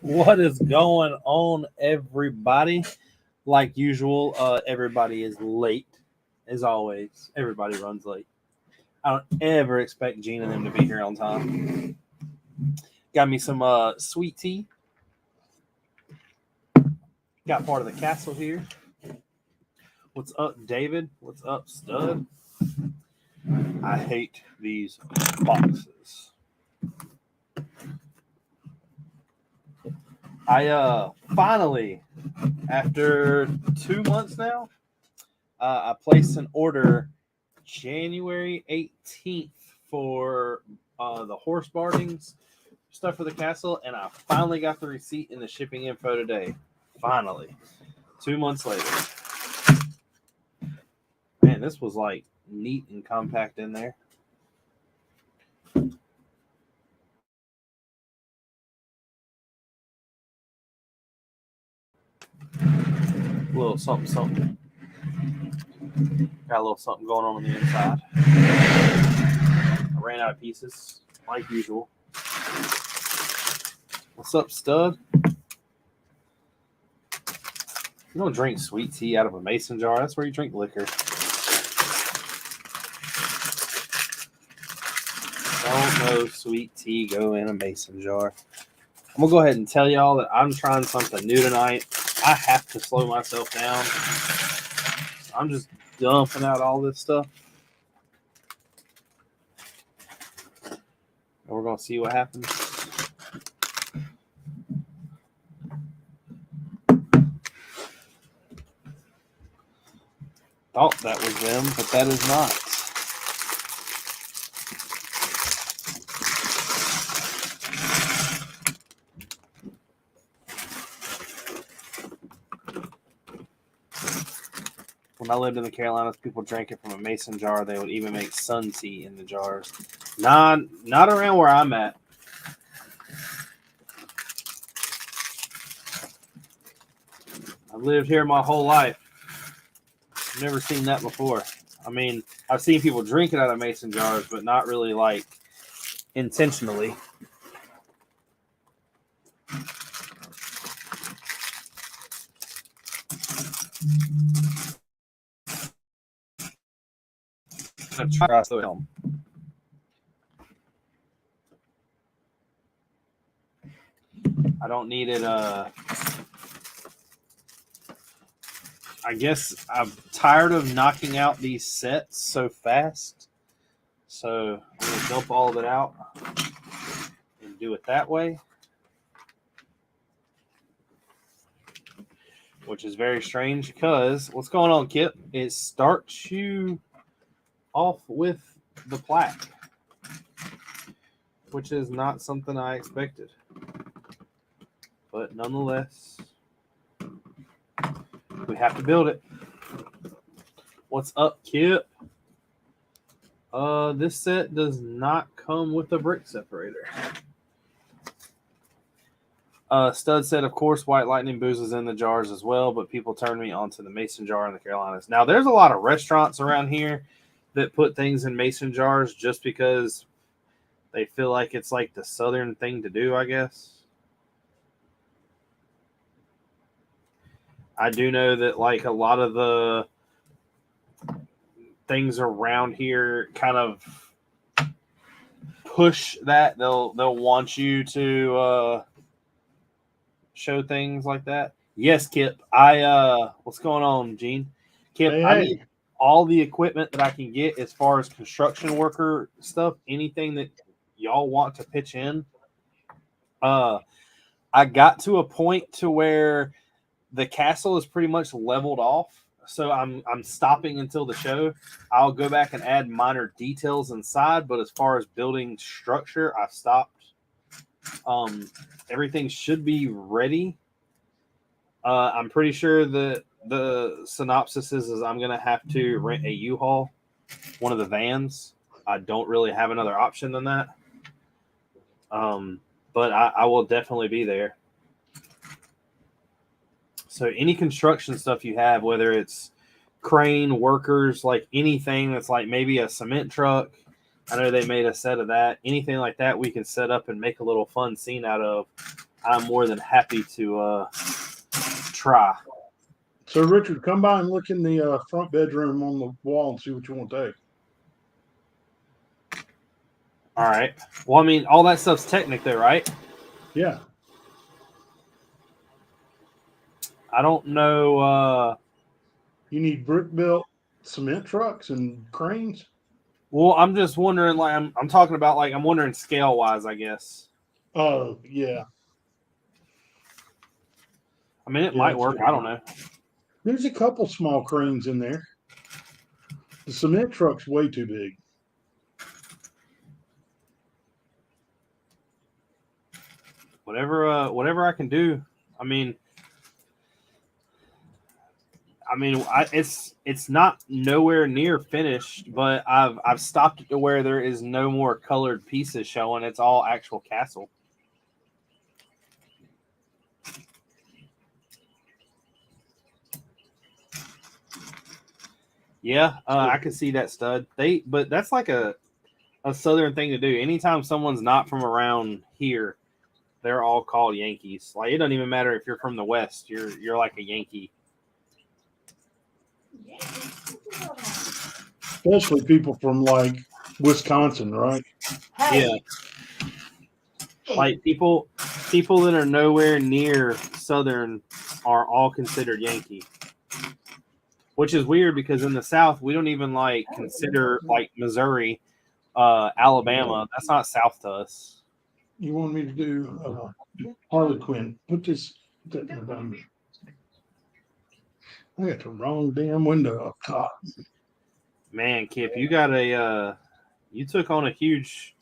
What is going on, everybody? Like usual, everybody is late, as always. Everybody runs late. I don't ever expect Gene and them to be here on time. Got me some sweet tea. Got part of the castle here. What's up, David? What's up, Stud? I hate these boxes. I finally, after 2 months now, I placed an order January 18th for the horse bardings stuff for the castle, and I finally got the receipt and the shipping info today. Finally, 2 months later. Man, this was like neat and compact in there. A little something. Got a little something going on the inside. I ran out of pieces, like usual. What's up, Stud? You don't drink sweet tea out of a mason jar. That's where you drink liquor. Don't know sweet tea go in a mason jar. I'm going to go ahead and tell y'all that I'm trying something new tonight. I have to slow myself down. I'm just dumping out all this stuff. And we're going to see what happens. Thought that was them, but that is not. When I lived in the Carolinas, people drank it from a mason jar. They would even make sun tea in the jars. Not around where I'm at. I've lived here my whole life. Never seen that before. I mean, I've seen people drink it out of mason jars, but not really like intentionally. I'm trying to film. I don't need it. I guess I'm tired of knocking out these sets so fast. So I'm going to dump all of it out and do it that way. Which is very strange because what's going on, Kip? It starts you off with the plaque, which is not something I expected. But nonetheless, we have to build it. What's up, Kip? This set does not come with a brick separator. Stud said, of course, White Lightning booze is in the jars as well, but people turned me onto the mason jar in the Carolinas. Now, there's a lot of restaurants around here that put things in mason jars just because they feel like it's like the southern thing to do, I guess. I do know that like a lot of the things around here kind of push that. They'll want you to show things like that. Yes, Kip. What's going on, Gene? Kip, Hey. I need all the equipment that I can get as far as construction worker stuff, anything that y'all want to pitch in. I got to a point to where the castle is pretty much leveled off. So I'm stopping until the show. I'll go back and add minor details inside, but as far as building structure, I've stopped. Everything should be ready. I'm pretty sure that the synopsis is I'm going to have to rent a U-Haul, one of the vans. I don't really have another option than that. But I will definitely be there. So any construction stuff you have, whether it's crane, workers, like anything that's like maybe a cement truck, I know they made a set of that. Anything like that we can set up and make a little fun scene out of. I'm more than happy to try. So, Richard, come by and look in the front bedroom on the wall and see what you want to take. All right. Well, I mean, all that stuff's Technic, though, right? Yeah. I don't know. You need brick built cement trucks and cranes. Well, I'm just wondering. Like, I'm talking about. Like, I'm wondering scale wise. I guess. Oh, yeah. I mean, it Yeah, might that's work. good. I don't know. There's a couple small cranes in there. The cement truck's way too big. Whatever I can do. I mean, it's not nowhere near finished, but I've stopped it to where there is no more colored pieces showing. It's all actual castle. Yeah, I can see that stud. But that's like a southern thing to do. Anytime someone's not from around here, they're all called Yankees. Like it doesn't even matter if you're from the West. You're like a Yankee. Especially people from like Wisconsin, right? Yeah. Like people that are nowhere near Southern are all considered Yankee. Which is weird because in the South we don't even like consider like Missouri, Alabama. That's not South to us. You want me to do Harlequin? Put that in the bottom. I got the wrong damn window up top. Man, Kip, you got you took on a huge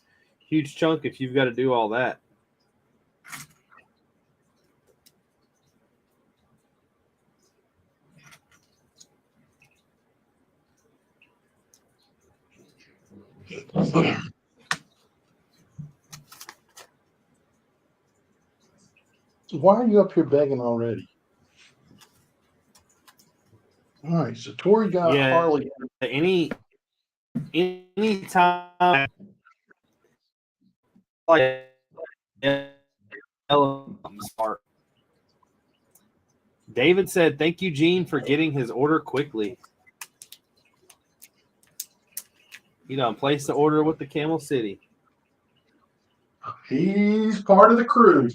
chunk if you've got to do all that. Why are you up here begging already? All right, so Tori got Harley. Any time like smart. David said, "Thank you, Gene, for getting his order quickly." You know, place the order with the Camel City. He's part of the crew.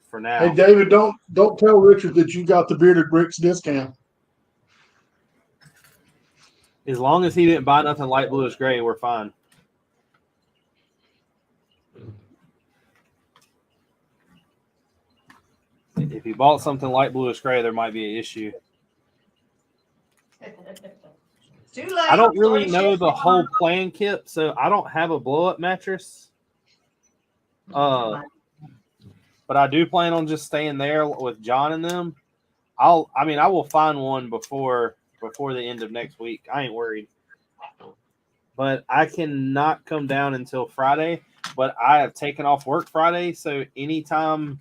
For now. Hey, David, don't tell Richard that you got the Bearded Bricks discount. As long as he didn't buy nothing light bluish gray, we're fine. If he bought something light bluish gray, there might be an issue. Too late. I don't really know the whole plan, Kip, so I don't have a blow-up mattress. But I do plan on just staying there with John and them. I will find one before the end of next week. I ain't worried. But I cannot come down until Friday. But I have taken off work Friday, so anytime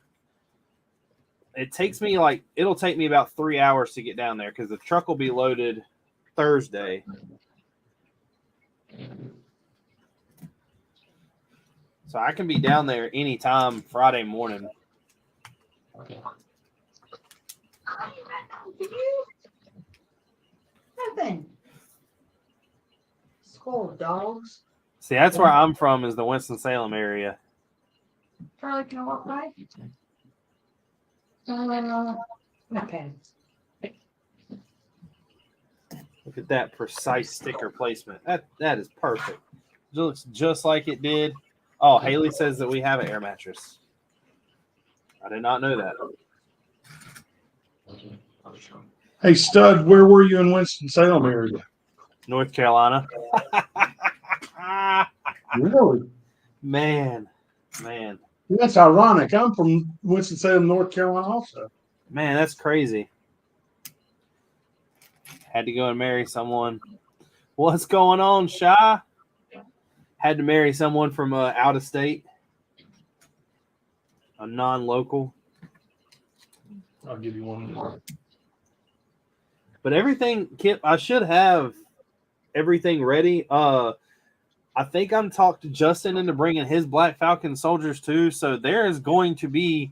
it'll take me about 3 hours to get down there because the truck will be loaded Thursday. So I can be down there anytime Friday morning. Nothing. School dogs. See, that's where I'm from, is the Winston-Salem area. Charlie, can I walk by? Okay. Look at that precise sticker placement. That is perfect. It looks just like it did. Oh, Haley says that we have an air mattress. I did not know that. Hey, Stud, where were you in Winston-Salem area? North Carolina. Really? Man. That's ironic. I'm from Winston-Salem, North Carolina also. Man, that's crazy. Had to go and marry someone. What's going on, Shy? Had to marry someone from out of state. A non-local. I'll give you one more. But everything, Kip, I should have everything ready. I think I'm talked Justin into bringing his Black Falcon soldiers too. So there is going to be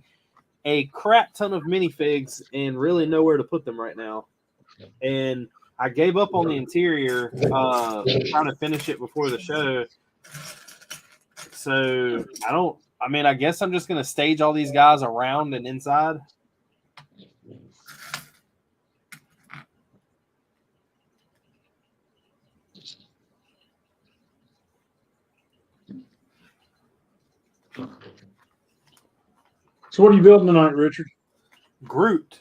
a crap ton of minifigs and really nowhere to put them right now. And I gave up on the interior, trying to finish it before the show. So I guess I'm just going to stage all these guys around and inside. So what are you building tonight, Richard? Groot.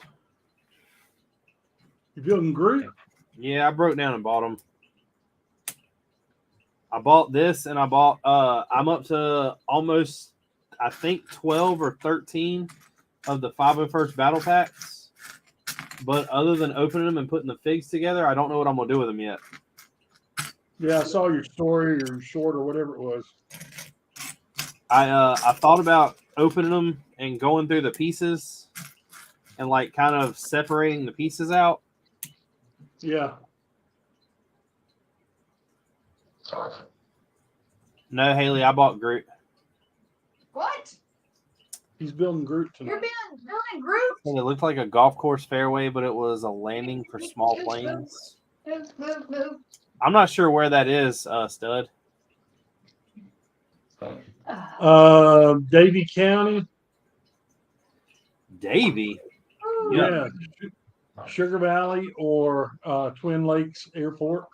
You building Groot? Yeah, I broke down and bought them. I bought this and I bought, I'm up to almost, I think 12 or 13 of the 501st battle packs. But other than opening them and putting the figs together, I don't know what I'm going to do with them yet. Yeah, I saw your story or your short or whatever it was. I thought about opening them and going through the pieces and like kind of separating the pieces out. Yeah. No, Haley, I bought Groot. What? He's building Groot You're tonight. building Groot? And it looked like a golf course fairway, but it was a landing for small planes. Move. I'm not sure where that is, Stud. Davie County. Davy. Yeah. Sugar Valley or Twin Lakes Airport.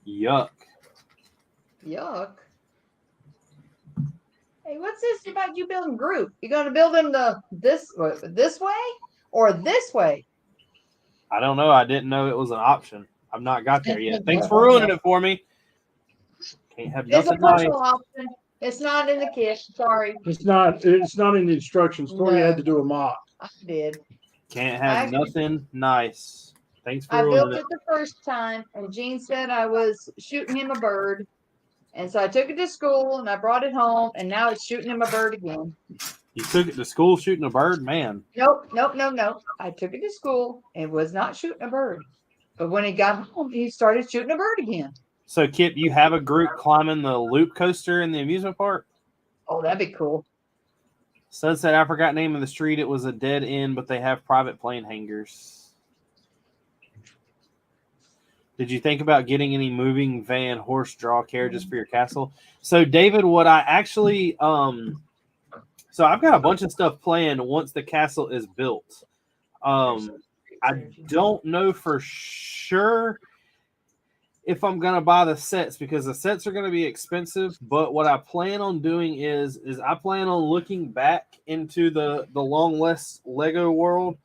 Yuck. Yuck. Hey, what's this about you building Groot? You gonna build him this way or this way? I don't know. I didn't know it was an option. I've not got there yet. Thanks for ruining it for me. Can't have It's a nothing nice. personal option. It's not in the kit. Sorry, It's not in the instructions. Tori had to do a mock. I did. Can't have nothing nice. Thanks for I built ruining it the first time, and Gene said I was shooting him a bird. And so I took it to school, and I brought it home, and now it's shooting him a bird again. You took it to school shooting a bird? Man. Nope. I took it to school and was not shooting a bird. But when he got home, he started shooting a bird again. So, Kip, you have a Groot climbing the loop coaster in the amusement park? Oh, that'd be cool. Stud said, I forgot name of the street. It was a dead end, but they have private plane hangars. Did you think about getting any moving van horse draw carriages for your castle? So, David, what I actually so I've got a bunch of stuff planned once the castle is built. I don't know for sure if I'm gonna buy the sets because the sets are gonna be expensive. But what I plan on doing is I plan on looking back into the Long Less Lego world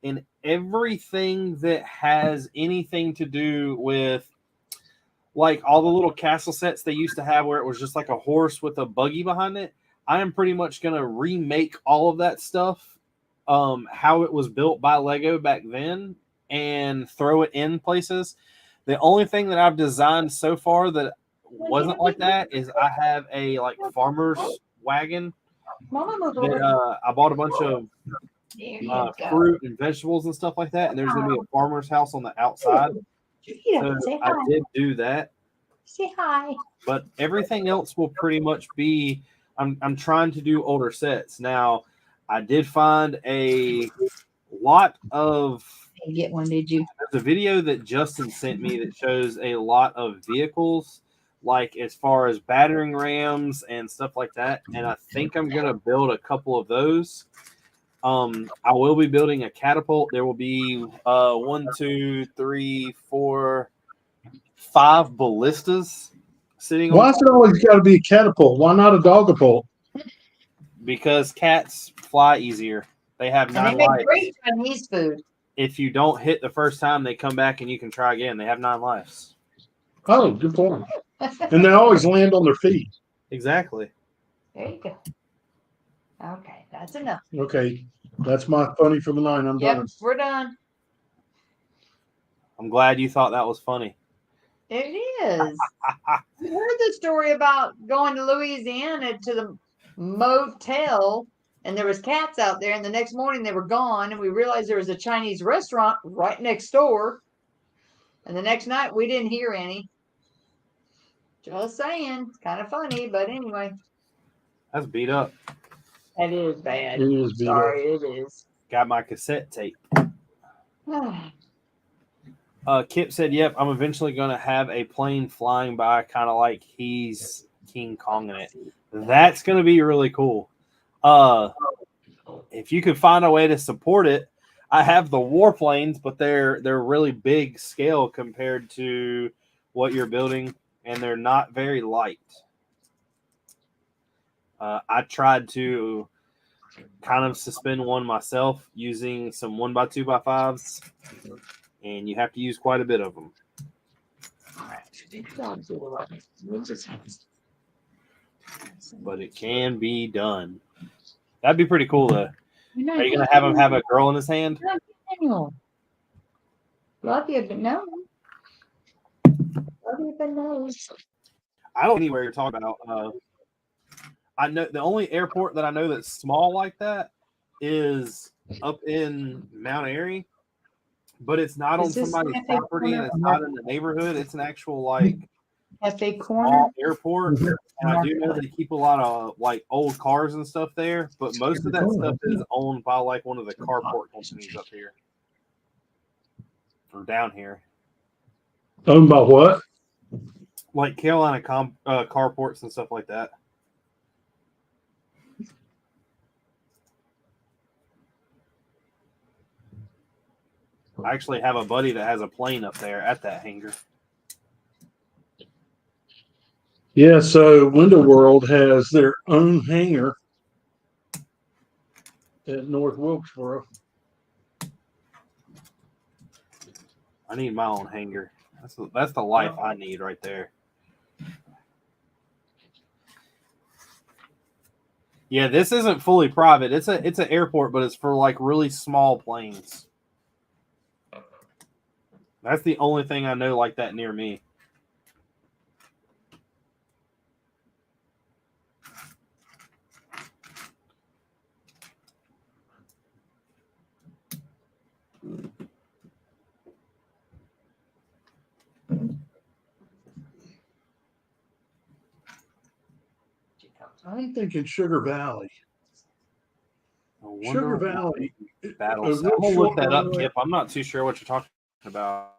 and everything that has anything to do with like all the little castle sets they used to have where it was just like a horse with a buggy behind it. I am pretty much going to remake all of that stuff, how it was built by Lego back then, and throw it in places. The only thing that I've designed so far that wasn't like that is I have a like farmer's wagon that I bought a bunch of fruit and vegetables and stuff like that, and there's going to be a farmer's house on the outside. So I did do that. Say hi. But everything else will pretty much be. I'm trying to do older sets now. I did find a lot of. You get one, did you? There's a video that Justin sent me that shows a lot of vehicles, like as far as battering rams and stuff like that. And I think I'm gonna build a couple of those. I will be building a catapult. There will be 1, 2, 3, 4, 5 ballistas sitting on. Why is it always got to be a catapult? Why not a dogapult? Because cats fly easier. They have And 9 they make lives. great Chinese food. If you don't hit the first time, they come back and you can try again. They have 9 lives. Oh, good point. And they always land on their feet. Exactly. There you go. Okay, that's enough. Okay, that's my funny for the night. I'm Yep, done. we're done. I'm glad you thought that was funny. It is. You heard the story about going to Louisiana to the motel, and there was cats out there, and the next morning they were gone, and we realized there was a Chinese restaurant right next door, and the next night we didn't hear any. Just saying. It's kind of funny, but anyway. That's beat up. That is bad. It is beat up. Sorry, it is. Got my cassette tape. Kip said, "Yep, I'm eventually going to have a plane flying by, kind of like he's King Kong in it. That's going to be really cool. If you could find a way to support it, I have the warplanes, but they're really big scale compared to what you're building, and they're not very light. I tried to kind of suspend one myself using some 1x2x5s, and you have to use quite a bit of them. But it can be done. That'd be pretty cool, though. Are you going to have him have a girl in his hand? Love you, but no. Love you, but no. I don't know anywhere you're talking about. I know the only airport that I know that's small like that is up in Mount Airy, but it's not on Is this somebody's Cafe property and Corner? it's not in the neighborhood. It's an actual like Cafe Corner? small airport, and I do know they keep a lot of like old cars and stuff there, but most of that stuff is owned by like one of the carport companies up here or down here. Owned by what? Like Carolina carports and stuff like that. I actually have a buddy that has a plane up there at that hangar. Yeah, so Window World has their own hangar at North Wilkesboro. I need my own hangar. That's the life I need right there. Yeah, this isn't fully private. It's an airport, but it's for like really small planes. That's the only thing I know like that near me. I'm thinking Sugar Valley. Sugar Valley. Battle. I'm gonna look that up, Kip. I'm not too sure what you're talking about.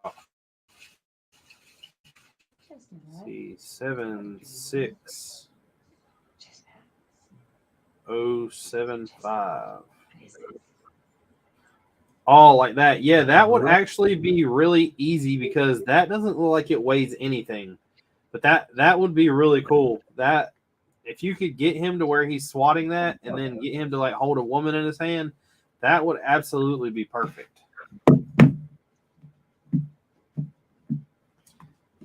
Let's see, 76075. Oh, like that. Yeah, that would actually be really easy because that doesn't look like it weighs anything. But that would be really cool. That if you could get him to where he's swatting that and then get him to like hold a woman in his hand, that would absolutely be perfect.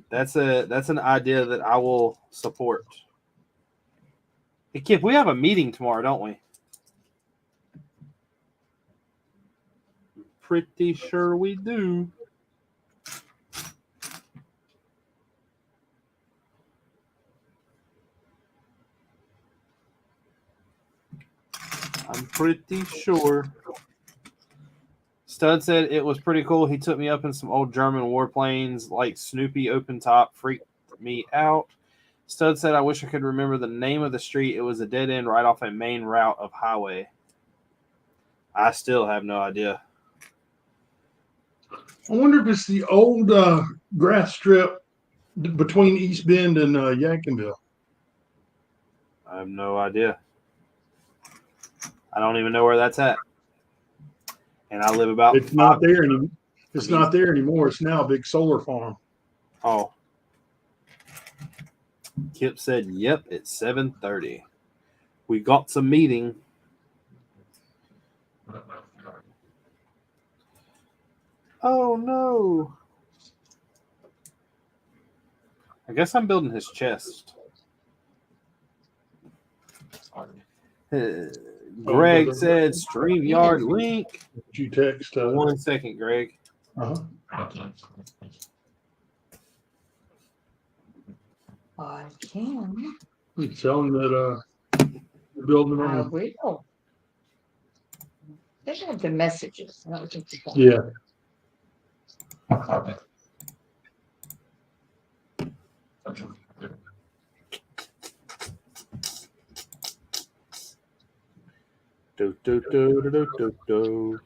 That's an idea that I will support. Hey, Kip, we have a meeting tomorrow, don't we? Pretty sure we do. I'm pretty sure. Stud said it was pretty cool. He took me up in some old German warplanes like Snoopy open top. Freaked me out. Stud said, I wish I could remember the name of the street. It was a dead end right off a main route of highway. I still have no idea. I wonder if it's the old grass strip between East Bend and Yadkinville. I have no idea. I don't even know where that's at. And I live about. It's not there anymore. It's not there anymore. It's now a big solar farm. Oh. Kip said, yep, it's 7:30. We got some meeting. Oh, no. I guess I'm building his chest. Greg said StreamYard link. Did you text? 1 second, Greg. I can. You tell him that you're building I on. will. They have the messages. Yeah. Do, do, do, do, do, do, do.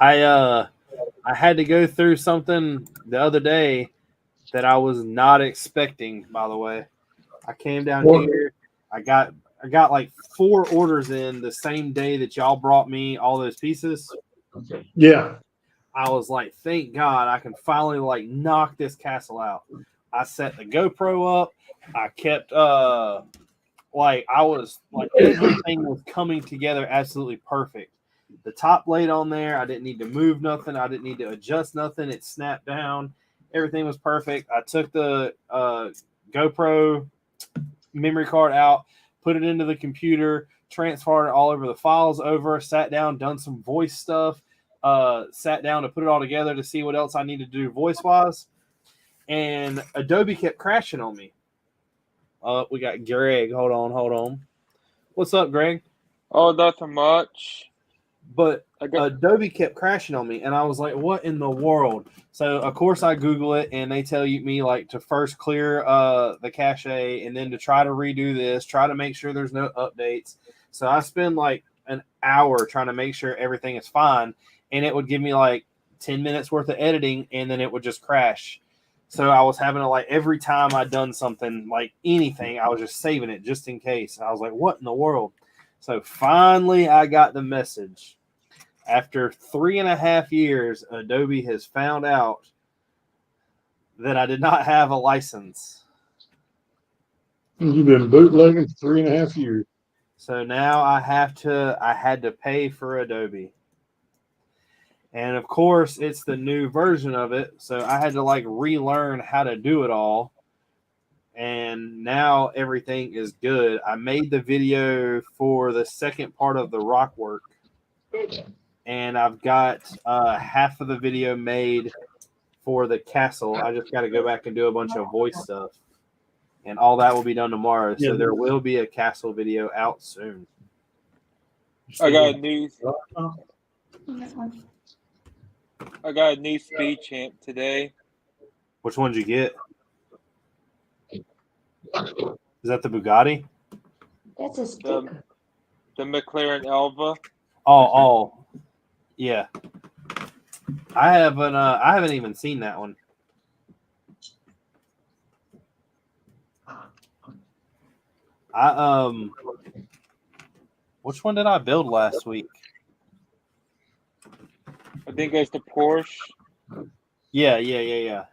I had to go through something the other day that I was not expecting, by the way. I came down What? here. I got like 4 orders in the same day that y'all brought me all those pieces. Yeah. I was like, thank God I can finally like knock this castle out. I set the GoPro up. I kept like I was like everything was coming together absolutely perfect. The top blade on there, I didn't need to move nothing. I didn't need to adjust nothing. It snapped down. Everything was perfect. I took the GoPro memory card out, put it into the computer, transferred it all over the files over, sat down, done some voice stuff, sat down to put it all together to see what else I needed to do voice-wise. And Adobe kept crashing on me. We got Greg. Hold on. What's up, Greg? Oh, nothing much. But I got Adobe kept crashing on me, and I was like, "What in the world?" So of course I Google it, and they tell me like to first clear the cache, and then to try to redo this, try to make sure there's no updates. So I spend like an hour trying to make sure everything is fine, and it would give me like 10 minutes worth of editing, and then it would just crash. So I was having to like every time I'd done something like anything, I was just saving it just in case. I was like, "What in the world?" So finally, I got the message. After 3.5 years, Adobe has found out that I did not have a license. You've been bootlegging for 3.5 years. So now I had to pay for Adobe. And of course, it's the new version of it. So I had to like relearn how to do it all. And now everything is good. I made the video for the second part of the rock work. And I've got half of the video made for the castle. I just got to go back and do a bunch of voice stuff. And all that will be done tomorrow. So there will be a castle video out soon. I got a new speed champ today. Which one did you get? Is that the Bugatti? That's a sticker. The McLaren Elva. Oh, yeah. I haven't even seen that one. Which one did I build last week? I think it's the Porsche. Yeah.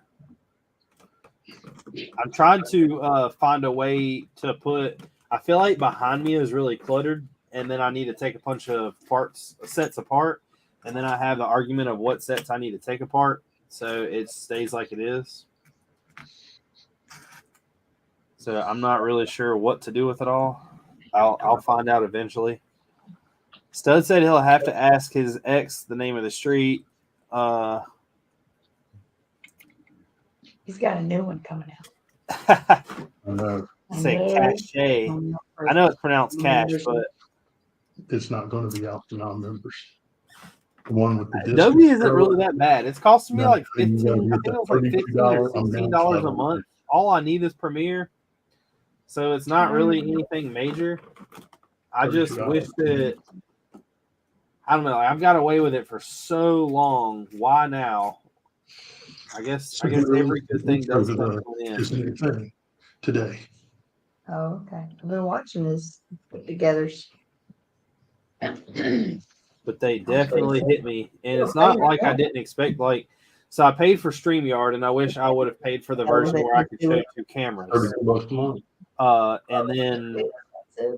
I'm trying to find a way to put. I feel like behind me is really cluttered, and then I need to take a bunch of sets apart, and then I have the argument of what sets I need to take apart, so it stays like it is. So I'm not really sure what to do with it all. I'll find out eventually. Stud said he'll have to ask his ex the name of the street. He's got a new one coming out. Say Cache. I know it's pronounced cash, but it's not going to be out to non-members. The one with the Adobe isn't really that bad. It's costing me like $15 or $16 a month. All I need is Premiere, so it's not really anything major. I just wish that I don't know. I've got away with it for so long. Why now? I guess every good thing does come to an end. Today. Oh, okay. I've been watching his put-togethers. But they definitely hit me, and it's not like I didn't expect. Like, so I paid for StreamYard, and I wish I would have paid for the version where I could show 2 cameras. And then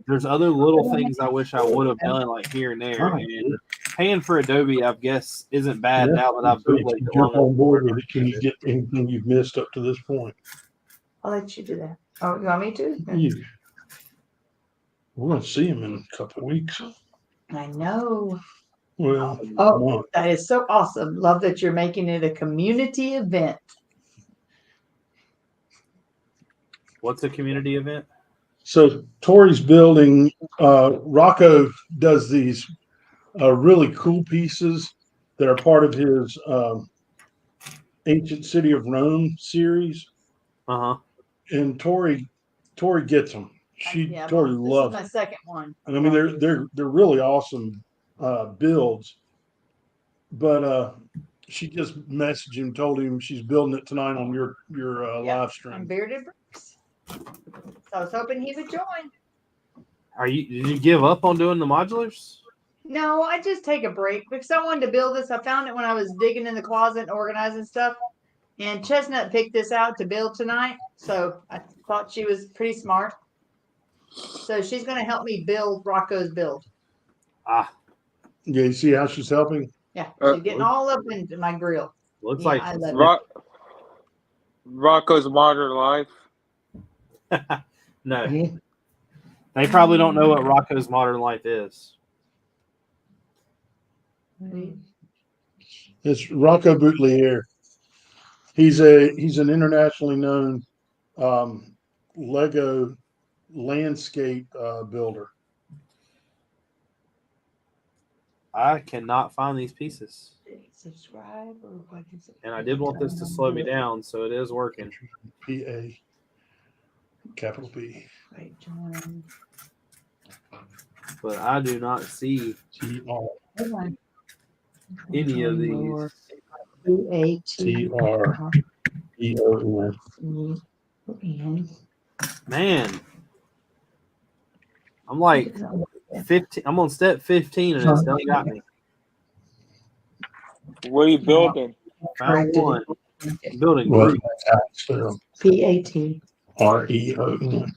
there's other little things I wish I would have done, like here and there. And paying for Adobe, I guess, isn't bad now that I've bootlegged it. Jump on board with it. Can you get anything you've missed up to this point? I'll let you do that. Oh, you want me to? You. We're going to see him in a couple of weeks. I know. Well, oh, that is so awesome. Love that you're making it a community event. What's a community event? So Tori's building, Rocco does these really cool pieces that are part of his Ancient City of Rome series. Uh huh. And Tori gets them. Tori this is loves my them. second one. And I mean they're really awesome builds. But she just messaged him, told him she's building it tonight on your Yeah, live I'm stream. bearded bricks. So I was hoping he would join. Did you give up on doing the modulars? No, I just take a break because I wanted to build this. I found it when I was digging in the closet and organizing stuff. And Chestnut picked this out to build tonight. So I thought she was pretty smart. So she's going to help me build Rocco's build. Ah, Yeah, you see how she's helping? Yeah, she's getting all up into my grill. looks Yeah, like I love it. Rocco's Modern Life. no. Mhm. They probably don't know what Rocco's Modern Life is. It's Rocco Boutelier. He's an internationally known Lego landscape builder. I cannot find these pieces. Subscribe or what is it? And I did want this to slow me down, so it is working. PA, capital P. Wait, join. But I do not see TR. any of these. TREON. Man, I'm like 15. I'm on step 15 and it still got me. What are you building? Found one. I'm building Well, Groot. PAT. REON.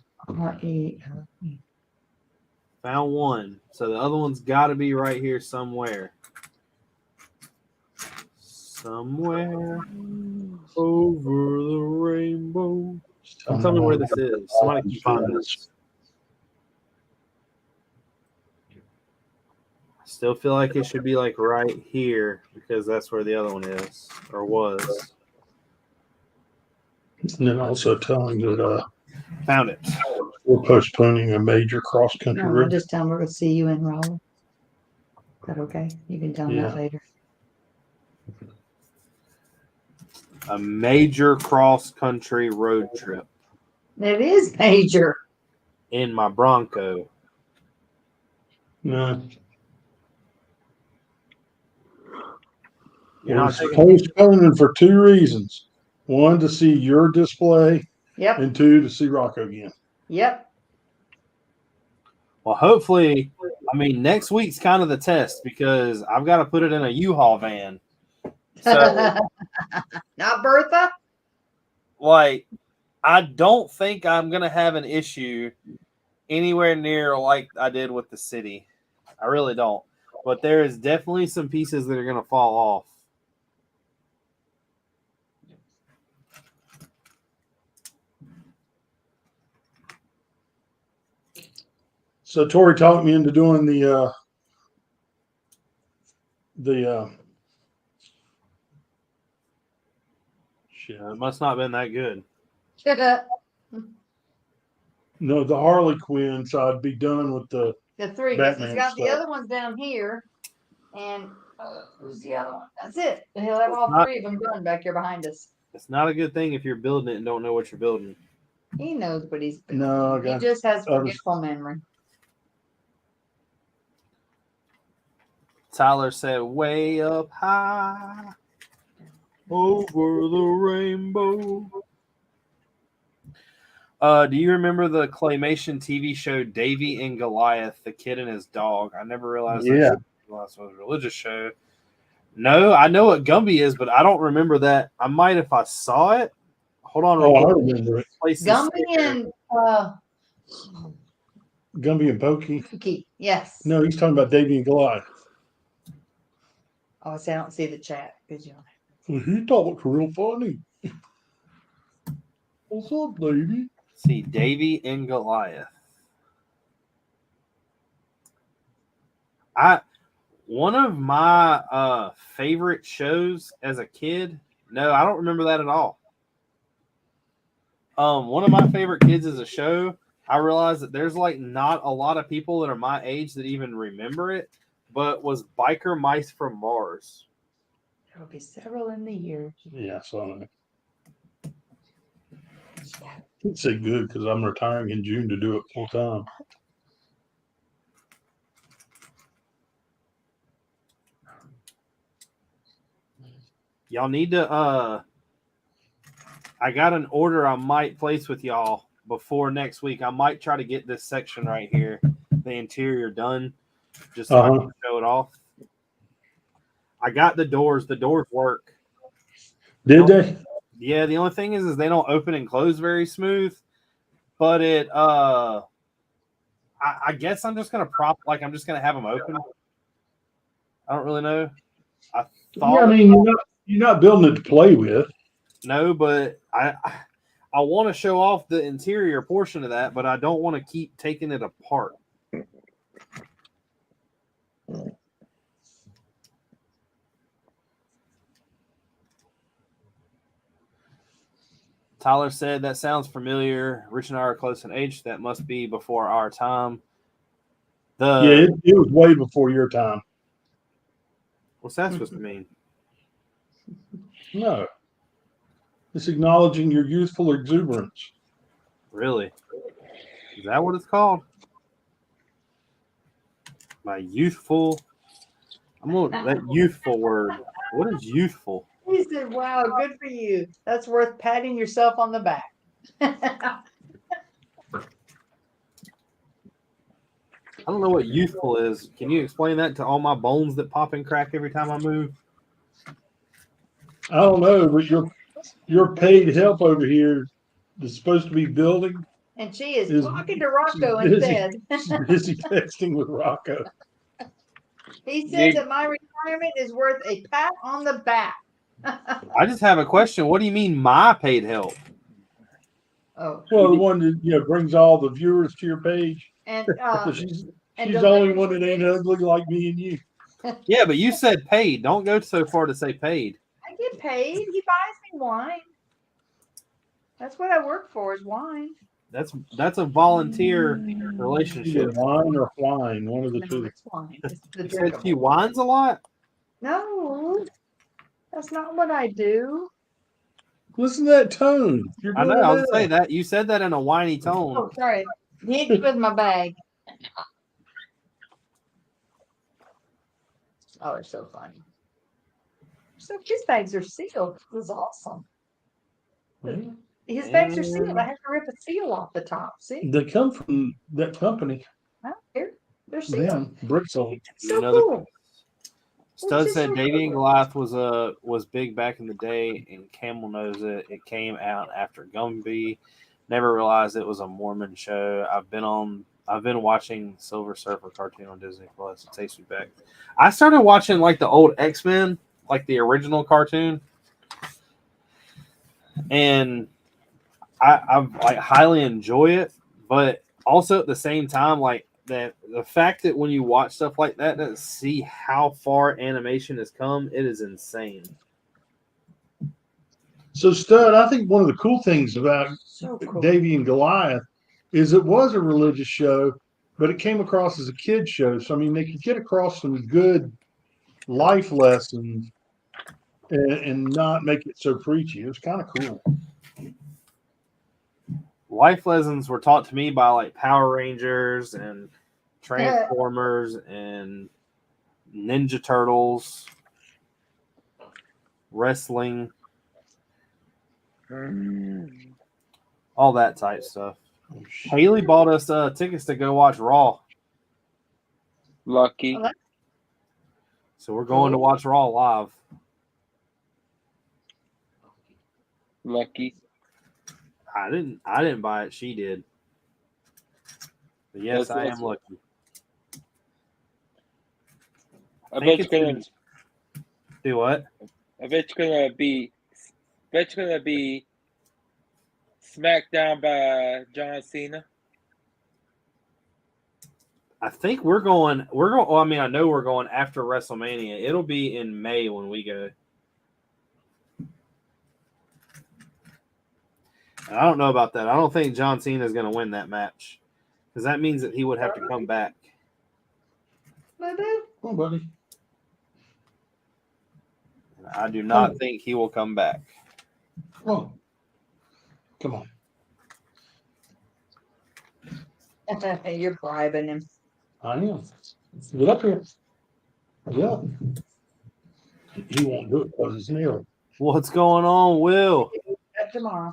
Found one. So the other one's got to be right here somewhere. Somewhere over the rainbow. Don't tell me where this is. Somebody can find this. I still feel like it should be like right here because that's where the other one is or was. And then also telling that Found it. we're postponing a major cross country No, I'll road. just tell them we're going to see you in Raleigh. Is that okay? You can tell them that Yeah. later. A major cross country road trip It is major. in my Bronco. No, You're we're not taking postponing for two reasons. One, to see your display, Yep. and two, to see Rocco again. Yep. Well, hopefully, I mean, next week's kind of the test because I've got to put it in a U-Haul van. So, Not Bertha. like, I don't think I'm going to have an issue anywhere near like I did with the city. I really don't. But there is definitely some pieces that are going to fall off. So Tori talked me into doing the shit. It must not have been that good. No, the Harley Quinn. So I'd be done with the The three. Batman He's got the stuff. other ones down here. And who's the other one? That's it. He'll have all Not- three of them done back here behind us. It's not a good thing if you're building it and don't know what you're building. He knows what he's doing. No, I He got just has others. forgetful memory. Tyler said, way up high over the rainbow. Do you remember the claymation TV show Davy and Goliath, the kid and his dog? I never realized that was a religious show. No, I know what Gumby is, but I don't remember that. I might if I saw it. Hold on. Oh, I remember it. Place this Gumby sticker. and Gumby and Pokey. Pookie. Yes. No, he's talking about Davy and Goliath. Oh, see, I don't see the chat. Good job. Well, he talks real funny. What's up, lady? See, Davy and Goliath. One of my favorite shows as a kid. No, I don't remember that at all. One of my favorite kids as a show. I realize that there's like not a lot of people that are my age that even remember it, but was biker mice from Mars. There will be several in the year. Yeah, so I can't say good because I'm retiring in June to do it full time. Y'all need to I got an order I might place with y'all before next week. I might try to get this section right here, the interior done, just so I can show it off. I got the doors. The doors work. Did they? Yeah, the only thing is they don't open and close very smooth. But it I guess I'm just gonna I'm just gonna have them open. I don't really know. I thought I mean, you're not building it to play with. No, but I want to show off the interior portion of that, but I don't want to keep taking it apart. Tyler said, that sounds familiar. Rich and I are close in age. That must be before our time. It was way before your time. What's that supposed to mean? No. It's acknowledging your youthful exuberance. Really? Is that what it's called? My youthful. I'm going to that youthful word. What is youthful? He said, wow, good for you. That's worth patting yourself on the back. I don't know what youthful is. Can you explain that to all my bones that pop and crack every time I move? I don't know, but your paid help over here is supposed to be building. And she is talking to Rocco busy, instead. She's busy texting with Rocco. He says that my retirement is worth a pat on the back. I just have a question. What do you mean my paid help? Oh, well, the one that brings all the viewers to your page. And so she's the only one that ain't ugly like me and you. Yeah, but you said paid. Don't go so far to say paid. I get paid. He buys me wine. That's what I work for is wine. That's a volunteer relationship. Wine or wine, one of the two. It's wine. It's You said she whines a lot? No, that's not what I do. Listen to that tone. I know. I was saying that. You said that in a whiny tone. Oh, sorry. Hit with my bag. Oh, it's so funny. So his bags are sealed. It was awesome. His bags are sealed. I have to rip a seal off the top. See? They come from that company. I don't care. They're sealed. Them Brickin. So cool. Stud said Davy and Goliath was big back in the day, and Campbell knows it. It came out after Gumby. Never realized it was a Mormon show. I've been watching Silver Surfer cartoon on Disney Plus. It takes me back. I started watching like the old X-Men, like the original cartoon, and I like highly enjoy it. But also at the same time, like that the fact that when you watch stuff like that, to see how far animation has come, it is insane. So, Stud, I think one of the cool things about Davy and Goliath is it was a religious show, but it came across as a kid's show. So, I mean, they could get across some good life lessons and not make it so preachy. It was kind of cool. Life lessons were taught to me by like Power Rangers and Transformers and Ninja Turtles, wrestling, all that type stuff. Haley bought us tickets to go watch Raw. Lucky. So we're going to watch Raw live. Lucky. I didn't buy it. She did. But yes, I am lucky. I bet it's gonna do what? I bet it's gonna be smacked down by John Cena. I think we're going. Well, I mean, I know we're going after WrestleMania. It'll be in May when we go. I don't know about that. I don't think John Cena is going to win that match because that means that he would have to come back. Well, Come on, buddy. I do not think he will come back. Come on. Come on. You're bribing him. I am. Get up here. Yeah. He won't do it because it's near. What's going on, Will? Back tomorrow.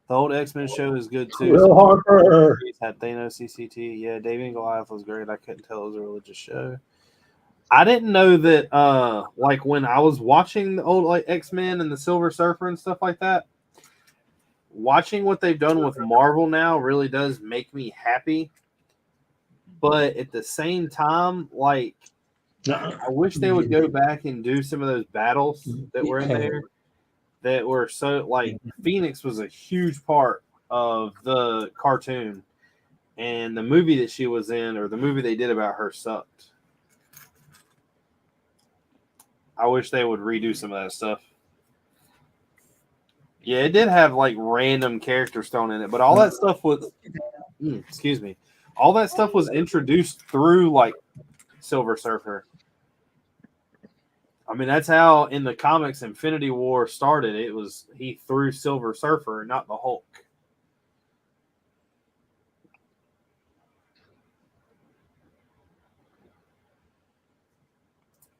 The old X-Men show is good too. Will Harper. Had Thanos CCT. Yeah, Davey and Goliath was great. I couldn't tell it was a religious show. I didn't know that like when I was watching the old like X-Men and the Silver Surfer and stuff like that, watching what they've done with Marvel now really does make me happy. But at the same time, like I wish they would go back and do some of those battles that were in there that were so like Phoenix was a huge part of the cartoon, and the movie that she was in or the movie they did about her sucked. I wish they would redo some of that stuff. Yeah, it did have like random characters thrown in it, but all that stuff was excuse me. All that stuff was introduced through like Silver Surfer. I mean, that's how in the comics Infinity War started. It was he threw Silver Surfer, not the Hulk.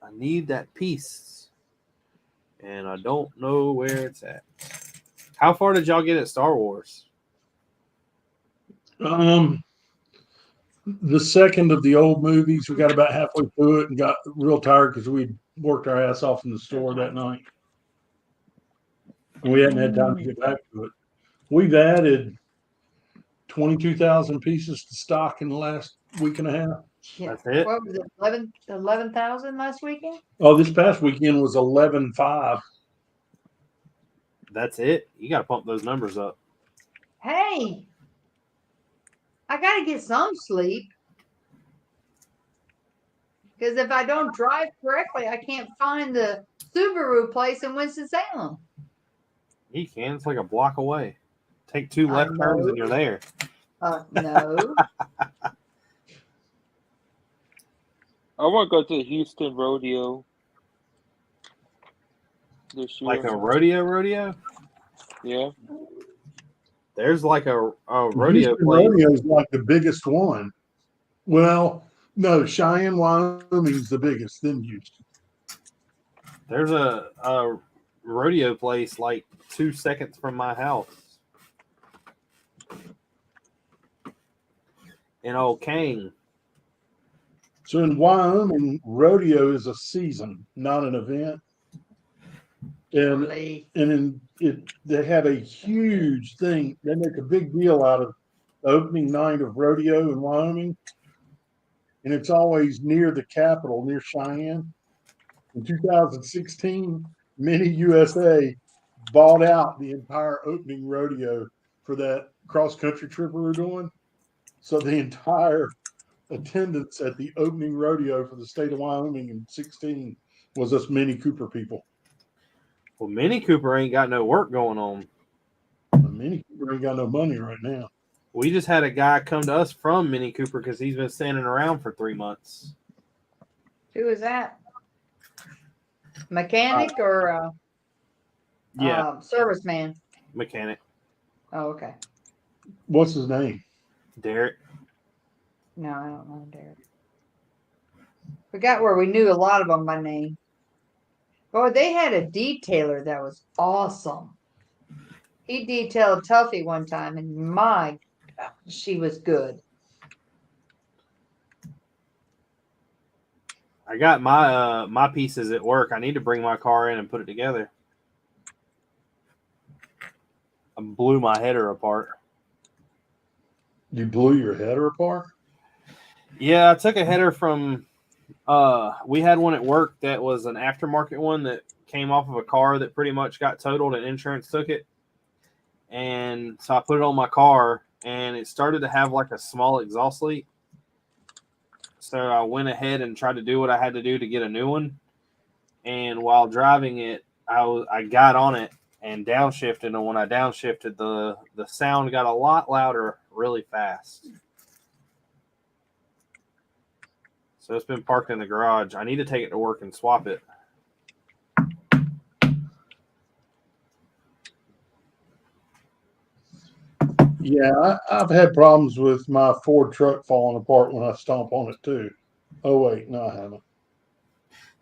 I need that piece, and I don't know where it's at. How far did y'all get at Star Wars? The second of the old movies, we got about halfway through it and got real tired because we worked our ass off in the store that night. And we hadn't had time to get back to it. We've added 22,000 pieces to stock in the last week and a half. Yeah. That's it? What was it? 11,000 last weekend? Oh, this past weekend was 11.5. That's it? You got to pump those numbers up. Hey, I got to get some sleep. Because if I don't drive correctly, I can't find the Subaru place in Winston-Salem. You can. It's like a block away. Take 2 left turns and you're there. No. I want to go to the Houston rodeo this year. Like a rodeo? Yeah. There's like a rodeo Houston place. Rodeo is like the biggest one. Well, no, Cheyenne, Wyoming is the biggest, then Houston. There's a rodeo place like 2 seconds from my house. In Old Kane. So in Wyoming, rodeo is a season, not an event. And they have a huge thing. They make a big deal out of the opening night of rodeo in Wyoming. And it's always near the capital, near Cheyenne. In 2016, Mini USA bought out the entire opening rodeo for that cross-country trip we were doing. So the entire attendance at the opening rodeo for the state of Wyoming in 16 was us Mini Cooper people. Well, Mini Cooper ain't got no work going on. Mini Cooper ain't got no money right now. We just had a guy come to us from Mini Cooper because he's been standing around for 3 months. Who is that? Mechanic or serviceman? Mechanic. Oh, okay. What's his name? Derek. No, I don't know Derek. Forgot where we knew a lot of them by name. Boy, they had a detailer that was awesome. He detailed Tuffy one time, and my God, she was good. I got my pieces at work. I need to bring my car in and put it together. I blew my header apart. You blew your header apart? Yeah, I took a header from we had one at work that was an aftermarket one that came off of a car that pretty much got totaled and insurance took it. And so I put it on my car and it started to have like a small exhaust leak. So I went ahead and tried to do what I had to do to get a new one. And while driving it, I got on it and downshifted. And when I downshifted, the sound got a lot louder really fast. So it's been parked in the garage. I need to take it to work and swap it. Yeah, I've had problems with my Ford truck falling apart when I stomp on it too. Oh wait, no, I haven't.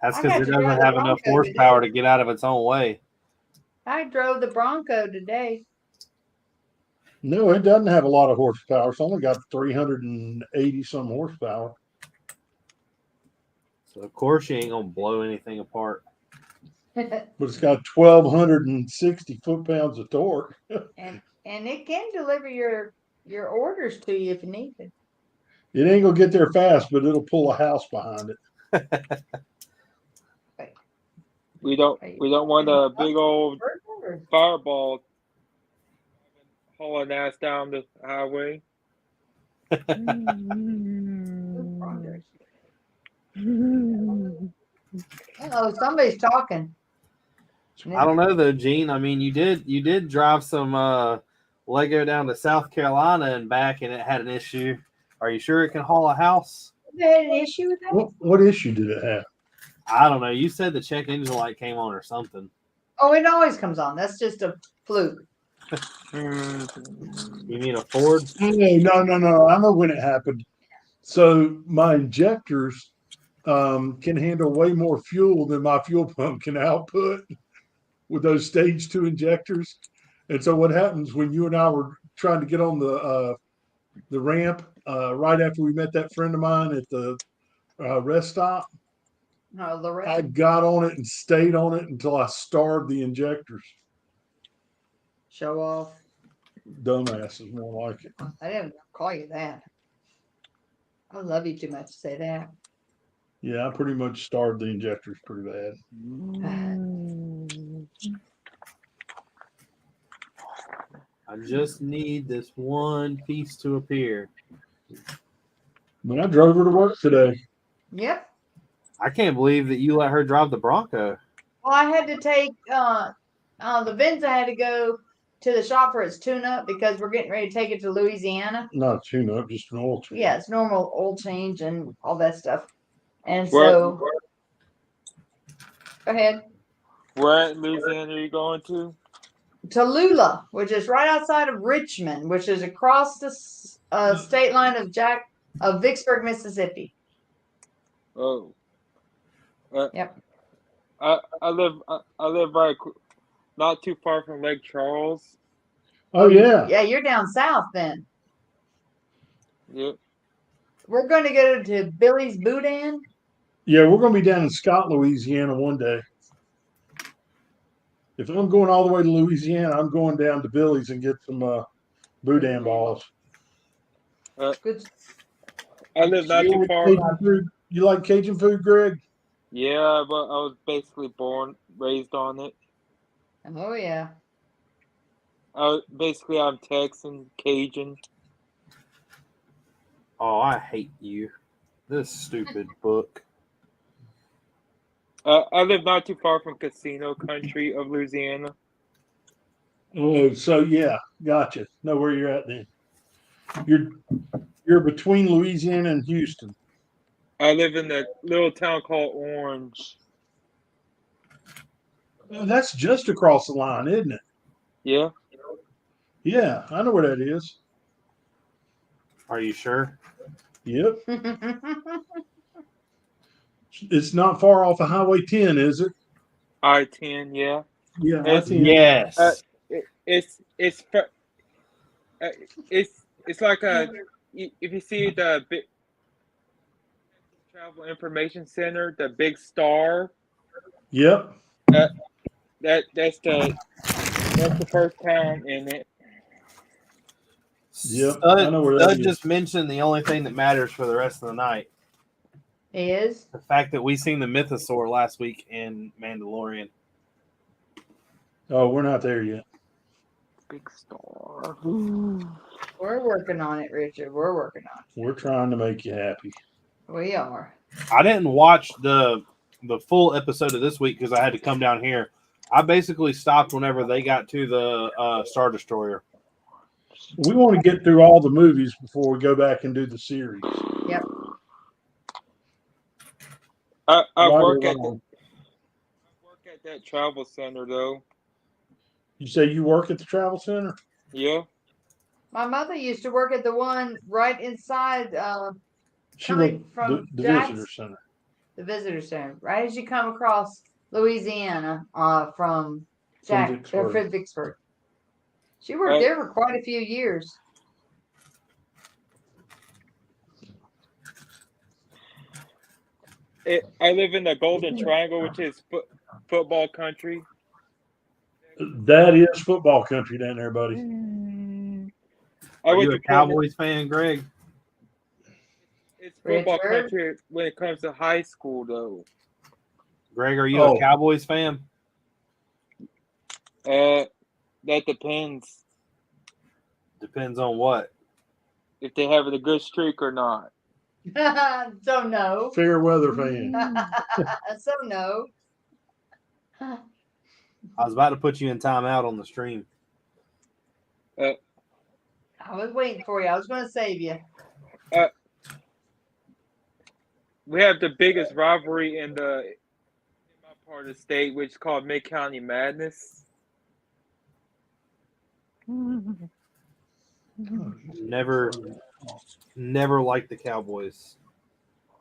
That's I because got it to drive doesn't the have enough Bronco horsepower today. to get out of its own way. I drove the Bronco today. No, it doesn't have a lot of horsepower. It's only got 380 some horsepower. So of course you ain't gonna blow anything apart. But it's got 1,260 foot-pounds of torque. and it can deliver your orders to you if you need it. It ain't gonna get there fast, but it'll pull a house behind it. We don't want a big old fireball hauling ass down the highway. Oh, somebody's talking. I don't know though, Gene. I mean, you did drive some Lego down to South Carolina and back, and it had an issue. Are you sure it can haul a house? They had an issue with that? What issue did it have? I don't know. You said the check engine light came on or something. Oh, it always comes on. That's just a fluke. You mean a Ford? No. I know when it happened. So my injectors can handle way more fuel than my fuel pump can output with those stage 2 injectors. And so what happens when you and I were trying to get on the ramp right after we met that friend of mine at the rest stop? No, the rest. I got on it and stayed on it until I starved the injectors. Show off. Dumbass is more like it. I didn't call you that. I love you too much to say that. Yeah, I pretty much starved the injectors pretty bad. I just need this one piece to appear. But I drove her to work today. Yep. I can't believe that you let her drive the Bronco. Well, I had to take the Venza had to go to the shop for its tune-up because we're getting ready to take it to Louisiana. Not a tune-up, just an oil change. Yeah, it's normal oil change and all that stuff. And so, go ahead. Where in Louisiana are you going to? Tallulah, which is right outside of Richmond, which is across the state line of Vicksburg, Mississippi. Oh. Yep. I live right not too far from Lake Charles. Oh yeah. Yeah, you're down south then. Yep. We're going to go to Billy's Boudin. Yeah, we're going to be down in Scott, Louisiana one day. If I'm going all the way to Louisiana, I'm going down to Billy's and get some boudin balls. Good. I live not too far. You like Cajun food, Greg? Yeah, but I was basically raised on it. Oh yeah. I'm Texan, Cajun. Oh, I hate you. This stupid book. I live not too far from casino country of Louisiana. Oh, so yeah, gotcha. Know where you're at then. You're between Louisiana and Houston. I live in a little town called Orange. That's just across the line, isn't it? Yeah. Yeah, I know where that is. Are you sure? Yep. It's not far off of Highway 10, is it? I-10, yeah. Yeah, I-10. Yes. It's like if you see the big Travel Information Center, the big star. Yep. That's the first town in it. Yep. I know where that Stud is. just mentioned the only thing that matters for the rest of the night. Is The fact that we seen the Mythosaur last week in Mandalorian. Oh, we're not there yet. Big star. we're working on it, Richard. We're working on We're trying to make you happy. it. We are. I didn't watch the full episode of this week because I had to come down here. I basically stopped whenever they got to the Star Destroyer. We want to get through all the movies before we go back and do the series. Yep. I Right or work at wrong. that travel center though. You say you work at the travel center? Yeah. My mother used to work at the one right inside She coming worked from the Jack's, visitor center. the visitor center, right as you come across Louisiana from Vicksburg. Vicksburg. She worked there for quite a few years. I live in the Golden Triangle, which is football country. That is football country down there, buddy. I Are went you to a Cowboys fan, Greg? It's football Richard? country when it comes to high school, though. Greg, are you a Cowboys fan? That depends. Mm-hmm. On what? If they have a good streak or not. So no. Fair weather fan. So no. I was about to put you in timeout on the stream. I was waiting for you. I was going to save you. We have the biggest rivalry in my part of the state, which is called Mid-County Madness. Never liked the Cowboys.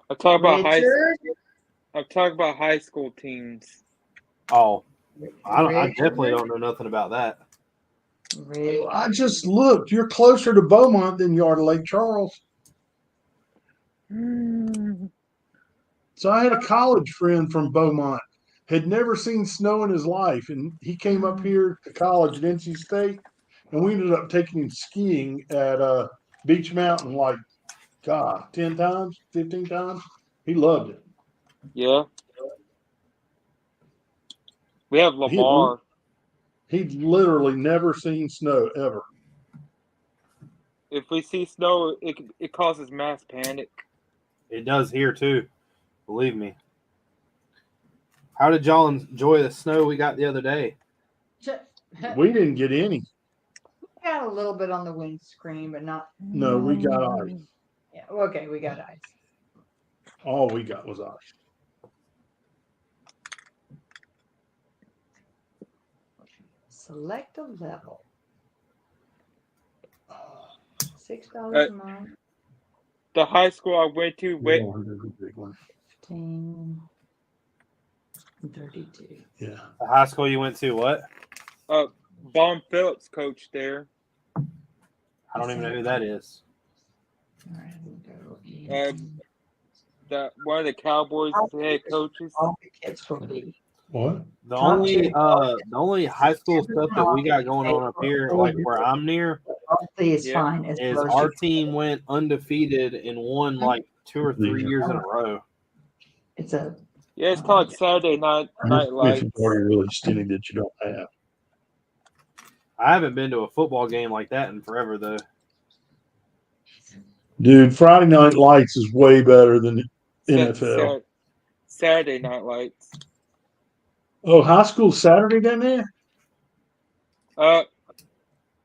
I'm talking Richard? about high school teams. Oh, I Richard? definitely don't know nothing about that. Richard? I just looked. You're closer to Beaumont than you are to Lake Charles. So I had a college friend from Beaumont, had never seen snow in his life, and he came up here to college at NC State, and we ended up taking him skiing at Beach Mountain like, 10 times, 15 times. He loved it. Yeah. We have Lamar. He'd literally never seen snow ever. If we see snow, it causes mass panic. It does here too. Believe me. How did y'all enjoy the snow we got the other day? We didn't get any. Got a little bit on the windscreen, but not. No, we got ice. Yeah, okay, we got ice. All we got was ice. Select a level. $6 a month. The high school I went to, 15, 32. Yeah. The high school you went to, what? Vaughn Phillips coached there. I don't even know who that is. All right, we'll go. One of the Cowboys head coaches. All the kids will be. What? The only high school stuff that we got going on up here, like where I'm near, Is fine. is our team went undefeated and won like 2 or 3 years in a row. It's it's called Saturday Night Lights. It's already really skinny that you don't have. I haven't been to a football game like that in forever, though. Dude, Friday Night Lights is way better than NFL. Saturday Night Lights. Oh, high school Saturday down there? That's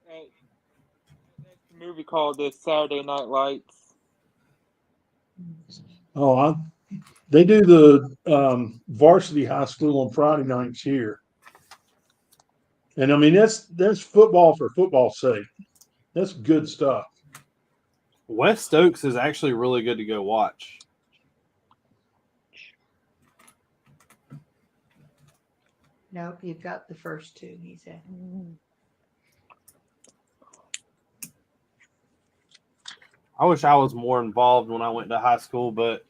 a movie called The Saturday Night Lights. Oh, they do the varsity high school on Friday nights here. And I mean, that's football for football's sake. That's good stuff. West Oaks is actually really good to go watch. nope. You've got the first two. He said. I wish I was more involved when I went to high school, but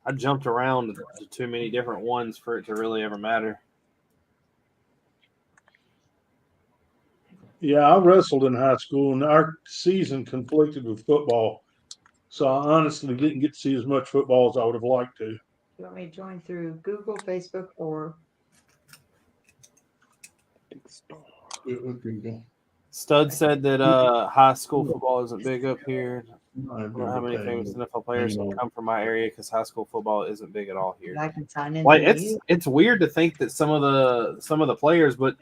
I jumped around to too many different ones for it to really ever matter. Yeah, I wrestled in high school, and our season conflicted with football. So I honestly didn't get to see as much football as I would have liked to. You want me to join through Google, Facebook, or? Stud said that high school football isn't big up here. I don't know how many famous NFL players come from my area because high school football isn't big at all here. I can sign in. Like it's weird to think that some of the players, but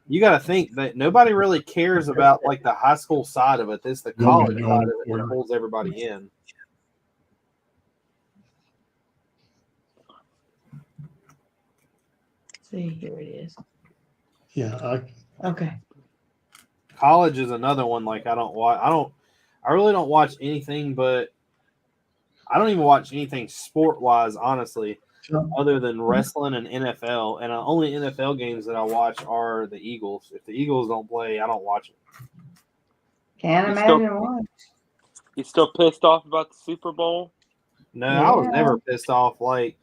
you got to think that nobody really cares about like the high school side of it. It's the college side of it that pulls everybody in. see. Here it is. Yeah, Okay. College is another one. Like I really don't watch anything, but I don't even watch anything sport wise, honestly, other than wrestling and NFL. And the only NFL games that I watch are the Eagles. If the Eagles don't play, I don't watch it. Can't imagine why. You still pissed off about the Super Bowl? No, I was Yeah. never pissed off. Like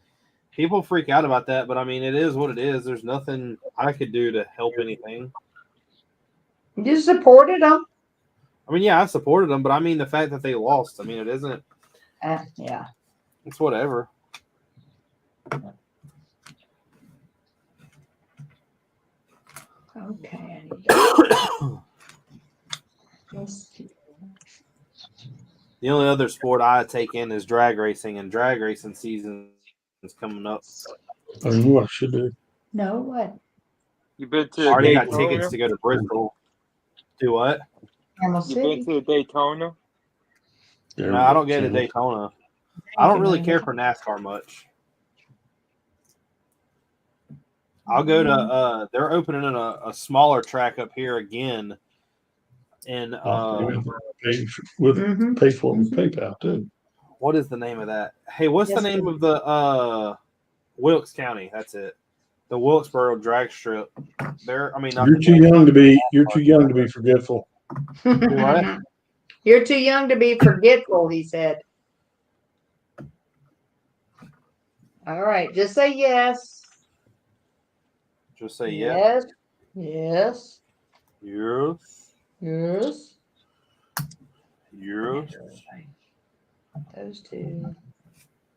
people freak out about that, but I mean, it is what it is. There's nothing I could do to help anything. You supported them. I mean, yeah, I supported them, but I mean the fact that they lost. I mean, it isn't. Yeah. It's whatever. Okay. The only other sport I take in is drag racing, and drag racing season is coming up. I mean, what I should do. No, what? You been I to already got Daytona? tickets to go to Bristol. Do what? Camel You been City. to Daytona? No, I don't go to Daytona. I don't really care for NASCAR much. I'll go to they're opening a smaller track up here again. And Pay for PayPal too. what is the name of that? Hey, what's the name of the Wilkes County? That's it. The Wilkesboro drag strip. There, I mean, You're too young to be forgetful. What? You're too young to be forgetful, he said. All right, just say yes. Just say yes. Yes. Yes. Yes. Yes. Those two.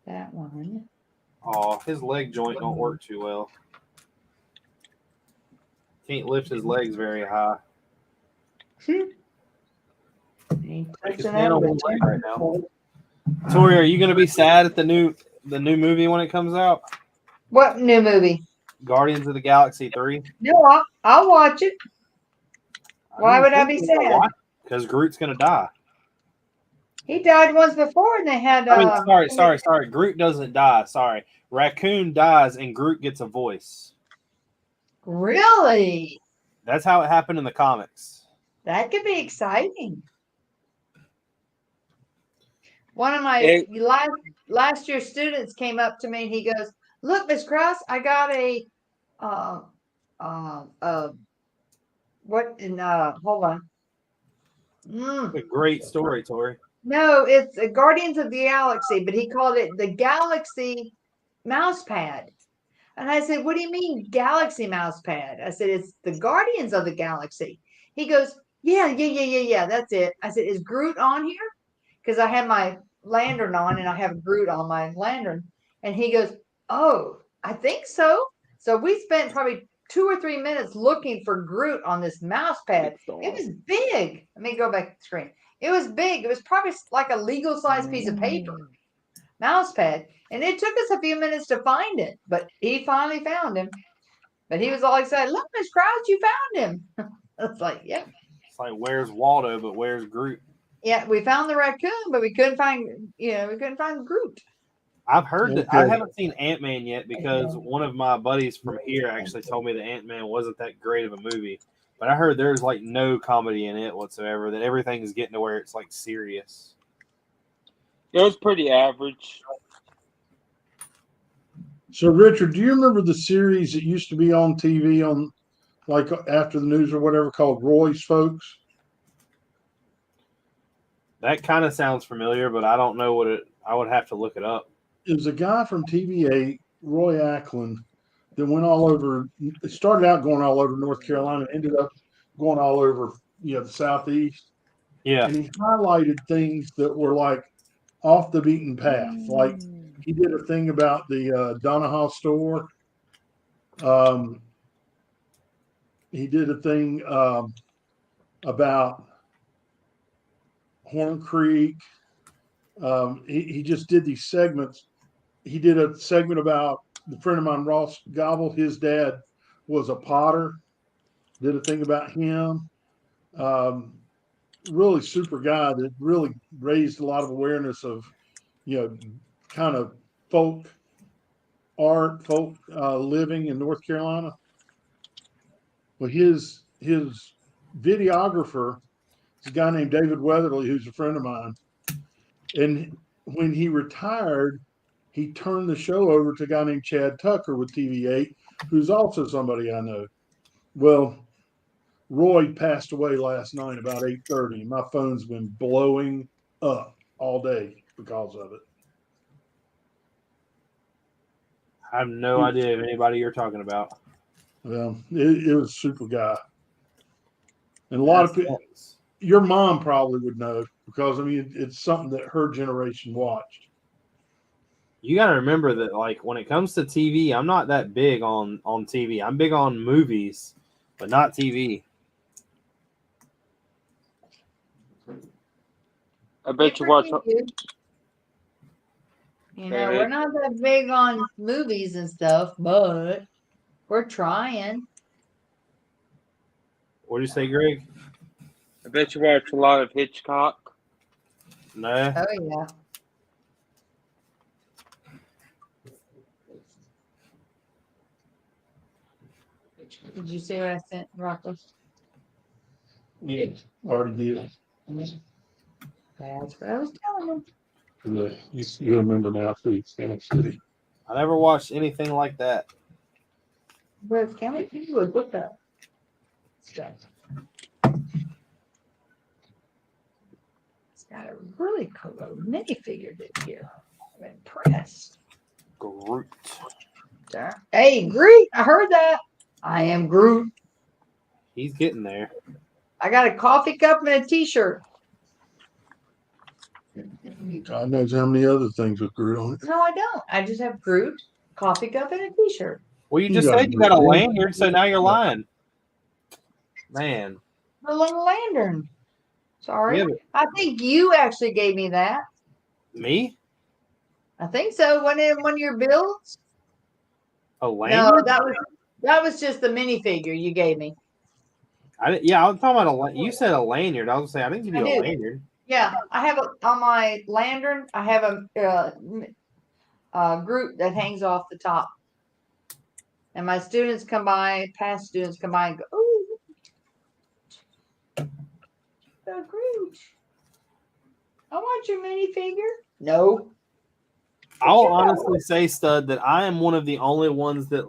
That one. Oh, his leg joint don't work too well. Can't lift his legs very high. Ain't Break his touching hand that on with one leg right now. Tori, are you going to be sad at the new movie when it comes out? What new movie? Guardians of the Galaxy 3? No, I'll watch it. Why would I be sad? Because Groot's going to die. He died once before, and they had. I mean, sorry. Groot doesn't die. Sorry. Raccoon dies, and Groot gets a voice. Really? That's how it happened in the comics. That could be exciting. One of my last year students came up to me and he goes, "Look, Miss Krause, I got a what in hold on. It's a great story, Tori. No, it's Guardians of the Galaxy, but he called it the Galaxy mouse pad." And I said, "What do you mean Galaxy mouse pad?" I said, "It's the Guardians of the Galaxy." He goes, yeah, that's it. I said, "Is Groot on here?" Because I had my lantern on and I have Groot on my lantern. And he goes, "Oh, I think so." So we spent probably 2 or 3 minutes looking for Groot on this mouse pad. It was big. Let me go back to the screen. It was big. It was probably like a legal size piece of paper. Mouse pad. And it took us a few minutes to find it, but he finally found him. But he was all excited. "Look, Miss Krause, you found him." I was like, "Yep." It's like, where's Waldo, but where's Groot? Yeah, we found the raccoon, but we couldn't find Groot. I've heard that. I haven't seen Ant-Man yet because one of my buddies from here actually told me that Ant-Man wasn't that great of a movie. But I heard there's like no comedy in it whatsoever, that everything is getting to where it's like serious. It was pretty average. So, Richard, do you remember the series that used to be on TV on, like, after the news or whatever, called Roy's Folks? That kind of sounds familiar, but I don't know what it. I would have to look it up. It was a guy from TVA, Roy Ackland, that went all over. It started out going all over North Carolina, ended up going all over, the Southeast. Yeah. And he highlighted things that were like off the beaten path. Like he did a thing about the Donahoe store. He did a thing about Horn Creek. He just did these segments. He did a segment about the friend of mine, Ross Gobble. His dad was a potter. Did a thing about him. Really super guy that really raised a lot of awareness of, kind of folk art folk living in North Carolina. Well, his videographer is a guy named David Weatherly, who's a friend of mine. And when he retired, he turned the show over to a guy named Chad Tucker with TV8, who's also somebody I know. Well, Roy passed away last night about 8:30. My phone's been blowing up all day because of it. I have no idea of anybody you're talking about. Well, it was a super guy. And a lot of people, Sucks. your mom probably would know because, I mean, it's something that her generation watched. You got to remember that, like, when it comes to TV, I'm not that big on TV. I'm big on movies, but not TV. I bet you watch. You know, we're not that big on movies and stuff, but we're trying. What did you say, Greg? I bet you watch a lot of Hitchcock. No. Oh yeah. Did you see what I sent, Rocco? Yeah, already did. That's what I was telling him. You remember now, too, Kansas City. I never watched anything like that. But can we do it with that stuff? It's got a really cool minifigure this year. I'm impressed. Groot. Hey, Groot! I heard that. I am Groot. He's getting there. I got a coffee cup and a T-shirt. God knows how many other things with Groot on it. No, I don't. I just have Groot, coffee cup, and a T-shirt. Well, you You just got said you got a Groot. lanyard, so now you're lying. Man. The little lantern. Sorry. Yeah, but I think you actually gave me that. me? I think so. One of your bills? A No, lanyard? that was just the minifigure you gave me. I was talking about you said a lanyard. I was saying I didn't give you I a did. lanyard. Yeah, I have on my lantern. I have a Groot that hangs off the top, and my students come by, past students come by and go, "Oh, the Groot! I want your minifigure." No. I'll honestly say, Stud, that I am one of the only ones that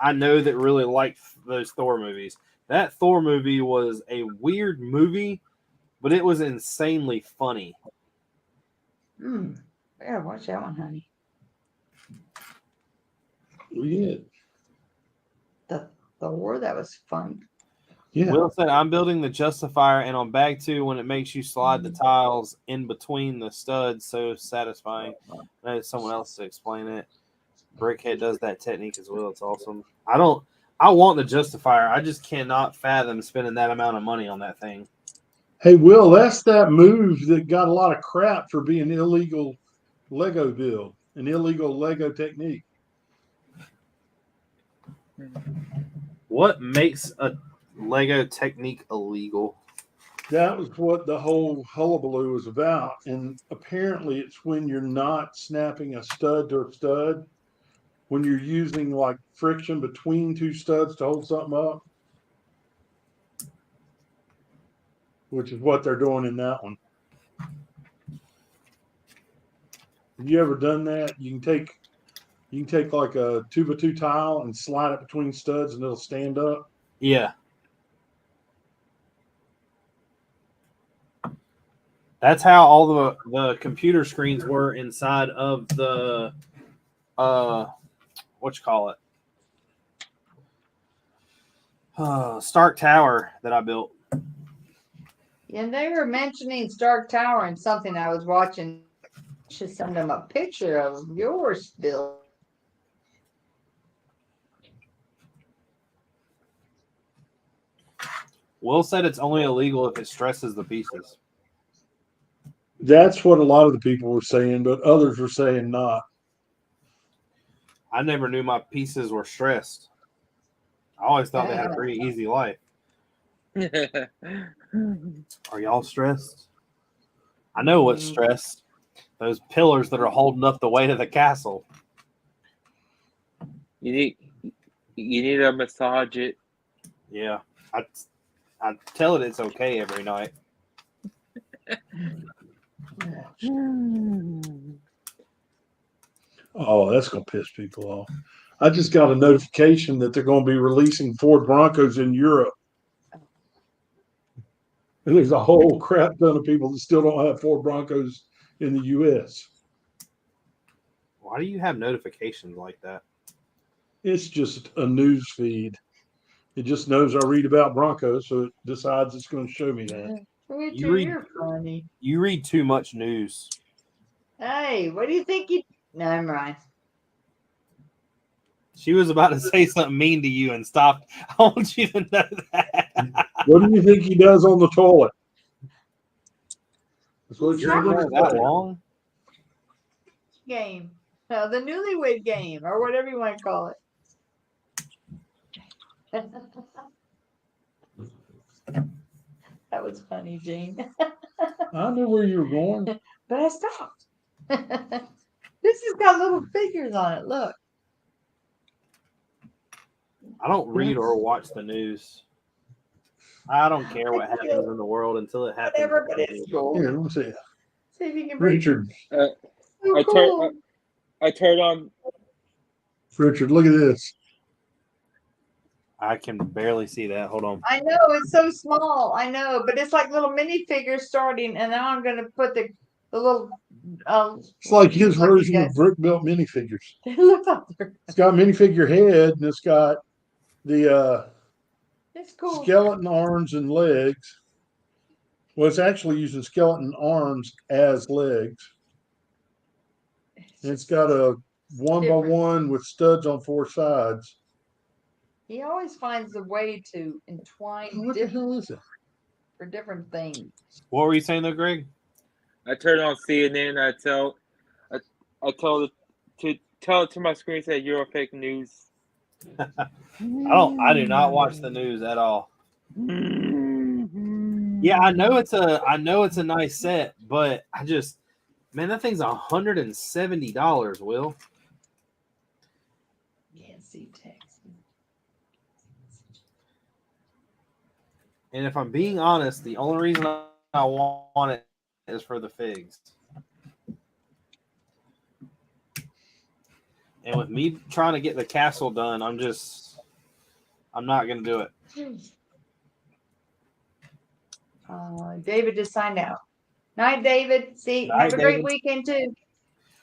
I know that really like those Thor movies. That Thor movie was a weird movie, but it was insanely funny. I gotta watch that one, honey. Yeah. The Thor, that was fun. Yeah. Will said, I'm building the justifier, and on bag 2, when it makes you slide the tiles in between the studs, so satisfying. I need someone else to explain it. Brickhead does that technique as well. It's awesome. I want the justifier. I just cannot fathom spending that amount of money on that thing. Hey, Will, that's that move that got a lot of crap for being illegal Lego build, an illegal Lego technique. What makes a Lego technique illegal? That was what the whole hullabaloo was about. And apparently it's when you're not snapping a stud to a stud, when you're using like friction between two studs to hold something up, which is what they're doing in that one. Have you ever done that? You can take like a 2x2 tile and slide it between studs and it'll stand up. Yeah. That's how all the computer screens were inside of the Stark Tower that I built. Yeah, they were mentioning Stark Tower and something I was watching. Should send them a picture of yours, Bill. Will said it's only illegal if it stresses the pieces. That's what a lot of the people were saying, but others were saying not. I never knew my pieces were stressed. I always thought they had a pretty easy life. Are y'all stressed? I know what's stressed. Those pillars that are holding up the weight of the castle. You need to massage it. Yeah, I tell it it's okay every night. Oh, that's gonna piss people off. I just got a notification that they're gonna be releasing Ford Broncos in Europe. And there's a whole crap ton of people that still don't have Ford Broncos in the US. Why do you have notifications like that? It's just a news feed. It just knows I read about Broncos, so it decides it's going to show me that. You're funny. You read too much news. Hey, what do you think you? No, I'm right. She was about to say something mean to you and stopped. I want you to know that. What do you think he does on the toilet? That's what You're in there that long? Game. The newlywed game, or whatever you want to call it. That was funny, Gene. I knew where you were going. But I stopped. This has got little figures on it. Look. I don't read or watch the news. I don't care what happens in the world until it happens. Whatever, but it's cool. Here, let me see. See if you can read. Richard. So cool. I turned on. Richard, look at this. I can barely see that. Hold on. I know it's so small. I know, but it's like little mini figures starting, and now I'm going to put the little. It's like his version of brick built minifigures. Look up there. It's got minifigure head, and it's got the It's cool. skeleton arms and legs. Well, it's actually using skeleton arms as legs. And it's got a 1x1 with studs on 4 sides. He always finds a way to entwine What the hell is it? for different things. What were you saying though, Greg? I turn on CNN. I tell it to my screen. Say you're fake news. I do not watch the news at all. Yeah, I know it's a nice set, but man, that thing's $170, Will. Can't see text. And if I'm being honest, the only reason I want it is for the figs. And with me trying to get the castle done, I'm not going to do it. David just signed out. Night, David. See, Night, have a great David. weekend too.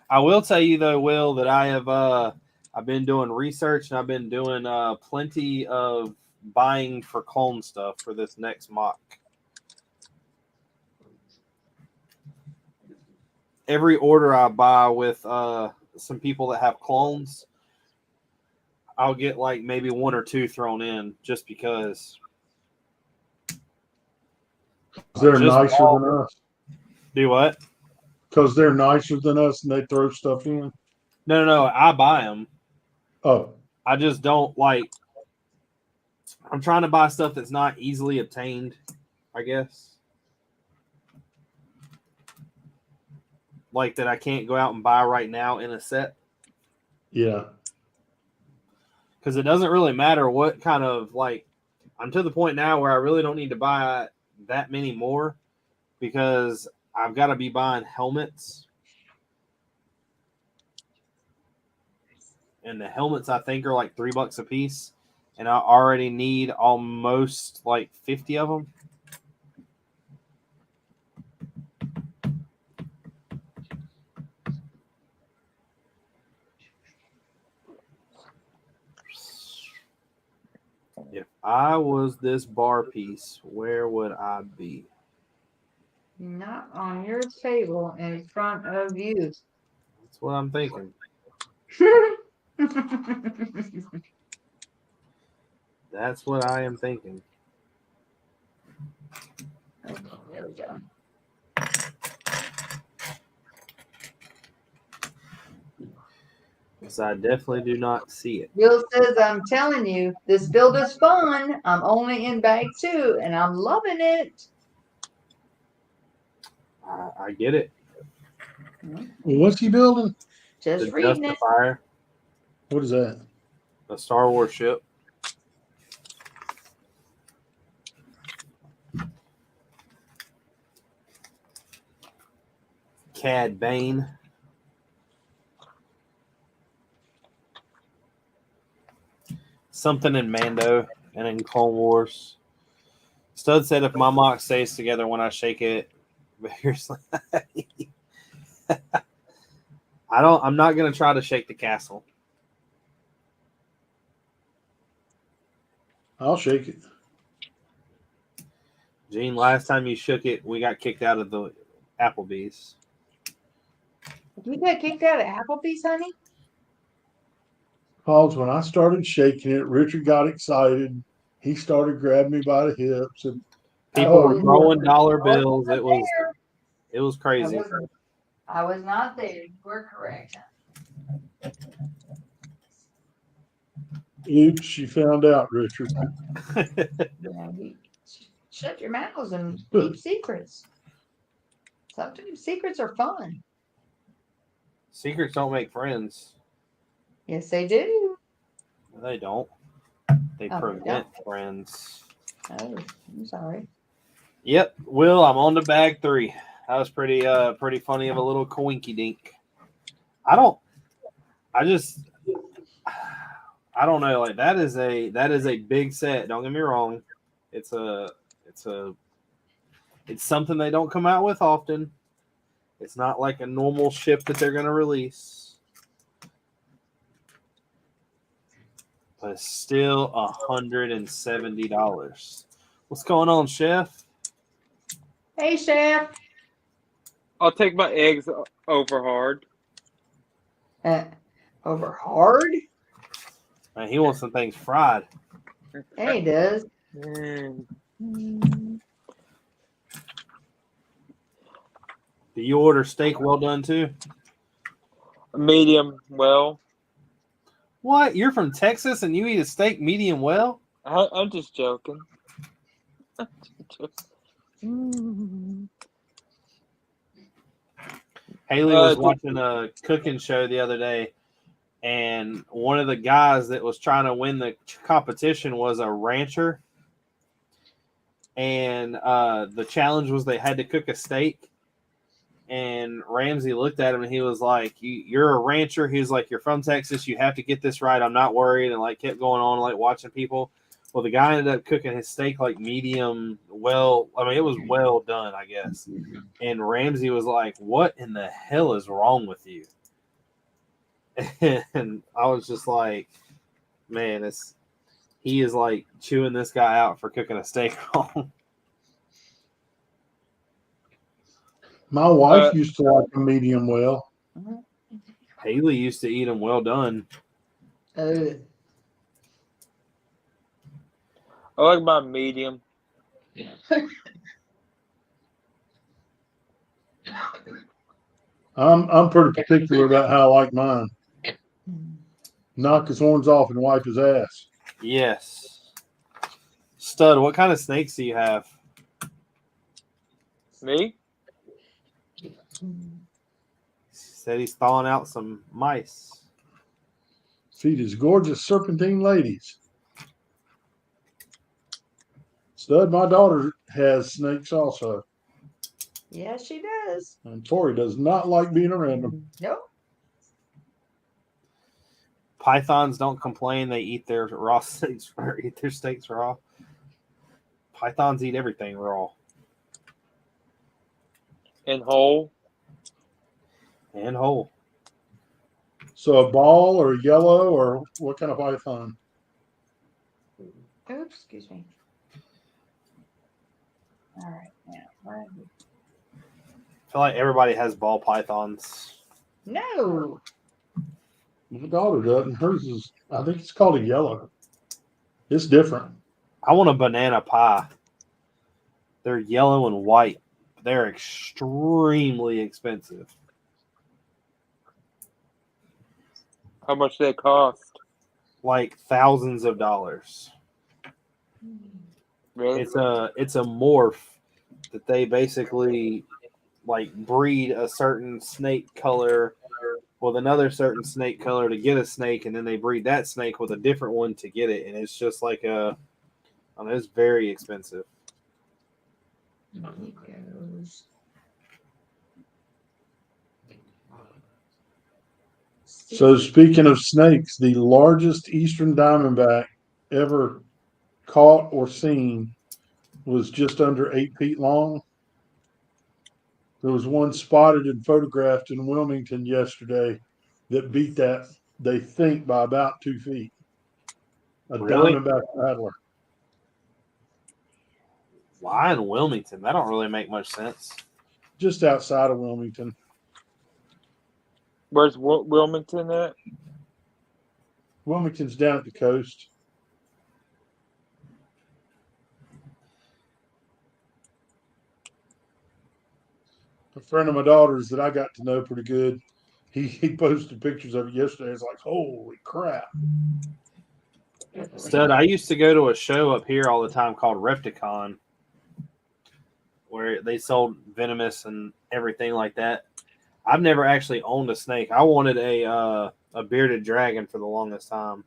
I will tell you though, Will, that I've been doing research and I've been doing plenty of buying for clone stuff for this next mock. Every order I buy with some people that have clones, I'll get like maybe 1 or 2 thrown in just because. They're nicer than us. Do what? Because they're nicer than us and they throw stuff in. No, I buy them. Oh. I just don't like. I'm trying to buy stuff that's not easily obtained, I guess. Like that I can't go out and buy right now in a set. Yeah. Because it doesn't really matter what kind of, like, I'm to the point now where I really don't need to buy that many more because I've got to be buying helmets. And the helmets I think are like $3 a piece. And I already need almost like 50 of them. If I was this bar piece, where would I be? Not on your table in front of you. That's what I'm thinking. That's what I am thinking. Okay, there we go. Because I definitely do not see it. Will says, I'm telling you, this build is fun. I'm only in bag 2 and I'm loving it. I get it. Well, what's he building? Just The reading Justifier. What is that? A Star Wars ship. Cad Bane. Something in Mando and in Clone Wars. Stud said if my mock stays together when I shake it, seriously. I'm not gonna try to shake the castle. I'll shake it. Gene, last time you shook it, we got kicked out of the Applebee's. You got kicked out of Applebee's, honey? Because when I started shaking it, Richard got excited. He started grabbing me by the hips, and People were Oh, throwing yeah. dollar I was bills. not It was crazy. I was not there. You were correct. oops, she found out, Richard. Shut your mouths and keep secrets. Sometimes secrets are fun. Secrets don't make friends. Yes, they do. They don't. They Oh, prevent friends. Oh, I'm sorry. Yep, Will, I'm on to bag 3. That was pretty funny of a little coinky dink. I don't know. Like that is a big set. Don't get me wrong. It's something they don't come out with often. It's not like a normal ship that they're gonna release. But it's still $170. What's going on, Chef? Hey, Chef. I'll take my eggs over hard. Over hard? Man, he wants some things fried. Yeah, he does. Mm. Do you order steak well done too? Medium well. What? You're from Texas and you eat a steak medium well? I'm just joking. Haley was watching a cooking show the other day, and one of the guys that was trying to win the competition was a rancher. And the challenge was they had to cook a steak. And Ramsey looked at him and he was like, "You're a rancher." He was like, "You're from Texas. You have to get this right. I'm not worried." And like kept going on, like watching people. Well, the guy ended up cooking his steak like medium well. I mean, it was well done, I guess. And Ramsey was like, "What in the hell is wrong with you?" And I was just like, "Man, he is like chewing this guy out for cooking a steak wrong." My wife used to like a medium well. Haley used to eat them well done. I like my medium. I'm pretty particular about how I like mine. Knock his horns off and wipe his ass. Yes. Stud, what kind of snakes do you have? Me? Said he's thawing out some mice. Feed his gorgeous serpentine ladies. Stud, my daughter has snakes also. Yeah, she does. And Tori does not like being around them. Nope. Pythons don't complain. They eat their raw steaks or eat their steaks raw. Pythons eat everything raw. And whole. And whole. So a ball or yellow or what kind of python? Oops, excuse me. All right, now. I feel like everybody has ball pythons. No. My daughter doesn't. Hers is, I think it's called a yellow. It's different. I want a banana pie. They're yellow and white. They're extremely expensive. How much they cost? Like thousands of dollars. Really? It's a morph that they basically like breed a certain snake color with another certain snake color to get a snake, and then they breed that snake with a different one to get it, and it's just like it's very expensive. So speaking of snakes, the largest eastern diamondback ever caught or seen was just under 8 feet long. There was one spotted and photographed in Wilmington yesterday that beat that, they think, by about 2 feet. A Really? diamondback rattler. Why in Wilmington? That don't really make much sense. Just outside of Wilmington. Where's Wilmington at? Wilmington's down at the coast. A friend of my daughter's that I got to know pretty good, he posted pictures of it yesterday. It's like, holy crap. Stud, I used to go to a show up here all the time called Repticon, where they sold venomous and everything like that. I've never actually owned a snake. I wanted a bearded dragon for the longest time.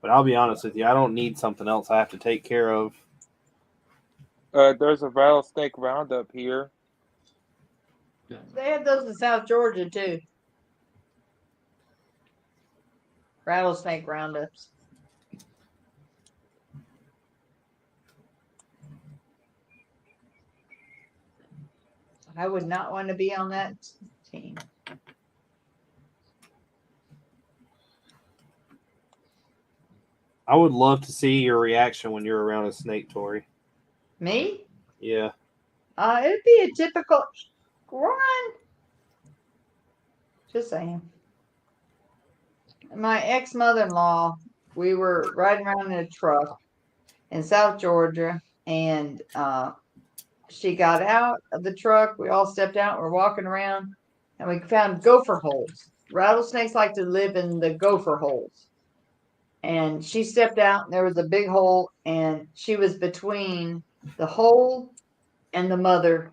But I'll be honest with you, I don't need something else I have to take care of. There's a rattlesnake roundup here. They had those in South Georgia too. Rattlesnake roundups. I would not want to be on that team. I would love to see your reaction when you're around a snake, Tori. Me? Yeah. It'd be a typical run. Just saying. My ex-mother-in-law, we were riding around in a truck in South Georgia, and she got out of the truck. We all stepped out. We're walking around, and we found gopher holes. Rattlesnakes like to live in the gopher holes. And she stepped out, and there was a big hole, and she was between the hole and the mother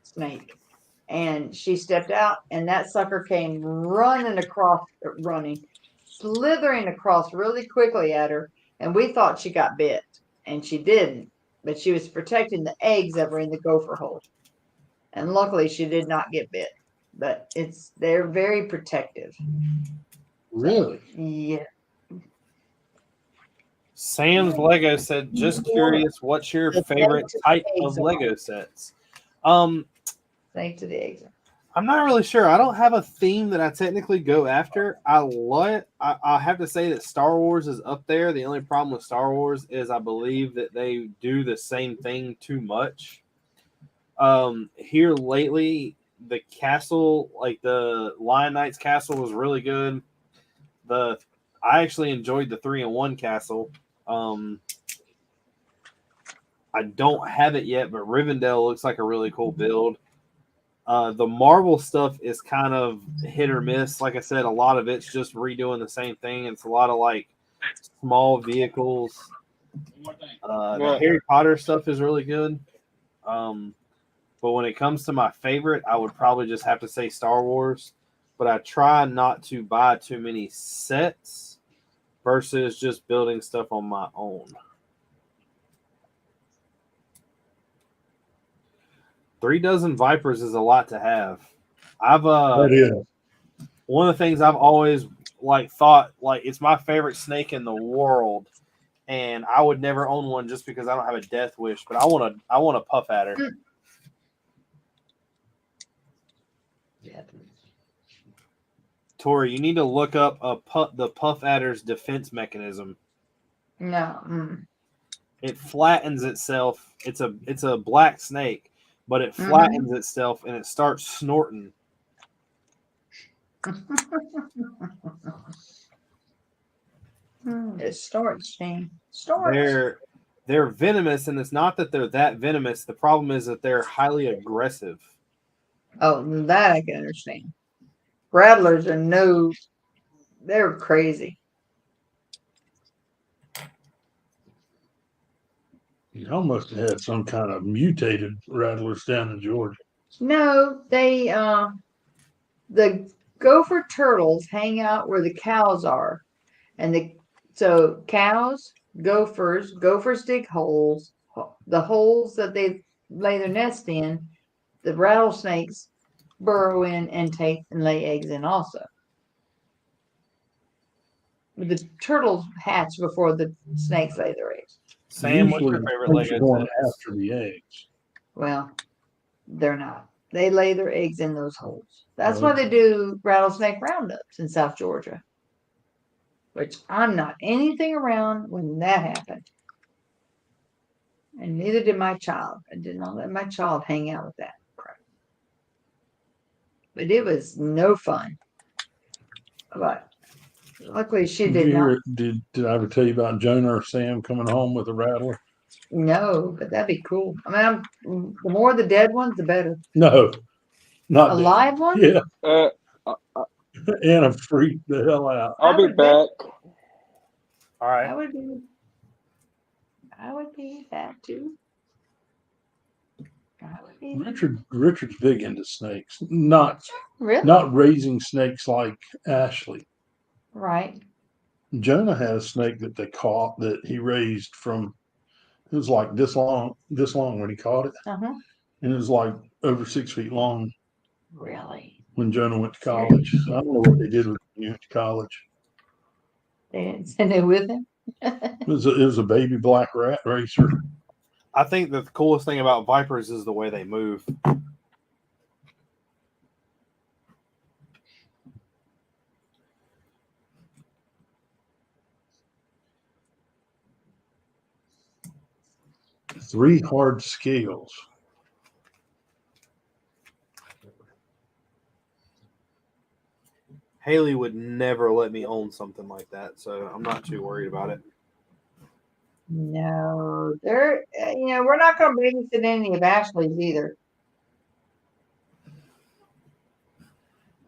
snake. And she stepped out, and that sucker came slithering across really quickly at her. And we thought she got bit, and she didn't. But she was protecting the eggs that were in the gopher hole. And luckily, she did not get bit. But they're very protective. Really? Yeah. Sam's Lego said, just curious, what's your favorite type of Lego sets? Thanks to the eggs. I'm not really sure. I don't have a theme that I technically go after. I have to say that Star Wars is up there. The only problem with Star Wars is I believe that they do the same thing too much. Here lately, the castle, like the Lion Knight's castle, was really good. I actually enjoyed the 3-in-1 castle. I don't have it yet, but Rivendell looks like a really cool build. The Marvel stuff is kind of hit or miss. Like I said, a lot of it's just redoing the same thing. It's a lot of like small vehicles. The Harry Potter stuff is really good. But when it comes to my favorite, I would probably just have to say Star Wars. But I try not to buy too many sets versus just building stuff on my own. 3 dozen Vipers is a lot to have. That is. One of the things I've always thought it's my favorite snake in the world, and I would never own one just because I don't have a death wish. But I want a puff adder. Yeah. Tori, you need to look up the puff adder's defense mechanism. No. It flattens itself. It's a black snake, but it flattens itself and it starts snorting. It snorts, Shane. They're venomous, and it's not that they're that venomous. The problem is that they're highly aggressive. Oh, that I can understand. Rattlers they're crazy. You almost had some kind of mutated rattlers down in Georgia. No, they the gopher turtles hang out where the cows are, and so cows, gophers dig holes. The holes that they lay their nest in, the rattlesnakes burrow in and take and lay eggs in also. The turtles hatch before the snakes lay their eggs. Sam, what's Usually your favorite the snakes Lego are going set? after the eggs. Well, they're not. They lay their eggs in those holes. That's why Okay. they do rattlesnake roundups in South Georgia. Which I'm not anything around when that happened. And neither did my child. I did not let my child hang out with that crap. But it was no fun. But luckily she Did did you not. hear? Did I ever tell you about Jonah or Sam coming home with a rattler? No, but that'd be cool. I mean, the more the dead ones, the better. No, not A dead. live one? Yeah, Uh, Anna freaked the hell out. I'll be would bet. back. All right. I would be that too. I would be. Richard's big into snakes. Not Really? raising snakes like Ashley. Right. Jonah had a snake that they caught that he raised from. It was like this long when he caught it, Uh-huh. and it was like over 6 feet long Really? when Jonah went to college. I don't know what they did with him when he went to college. They didn't send it with him? It was a baby black rat racer. I think that the coolest thing about vipers is the way they move. Three hard scales. Haley would never let me own something like that, so I'm not too worried about it. No, we're not going to babysit any of Ashley's either.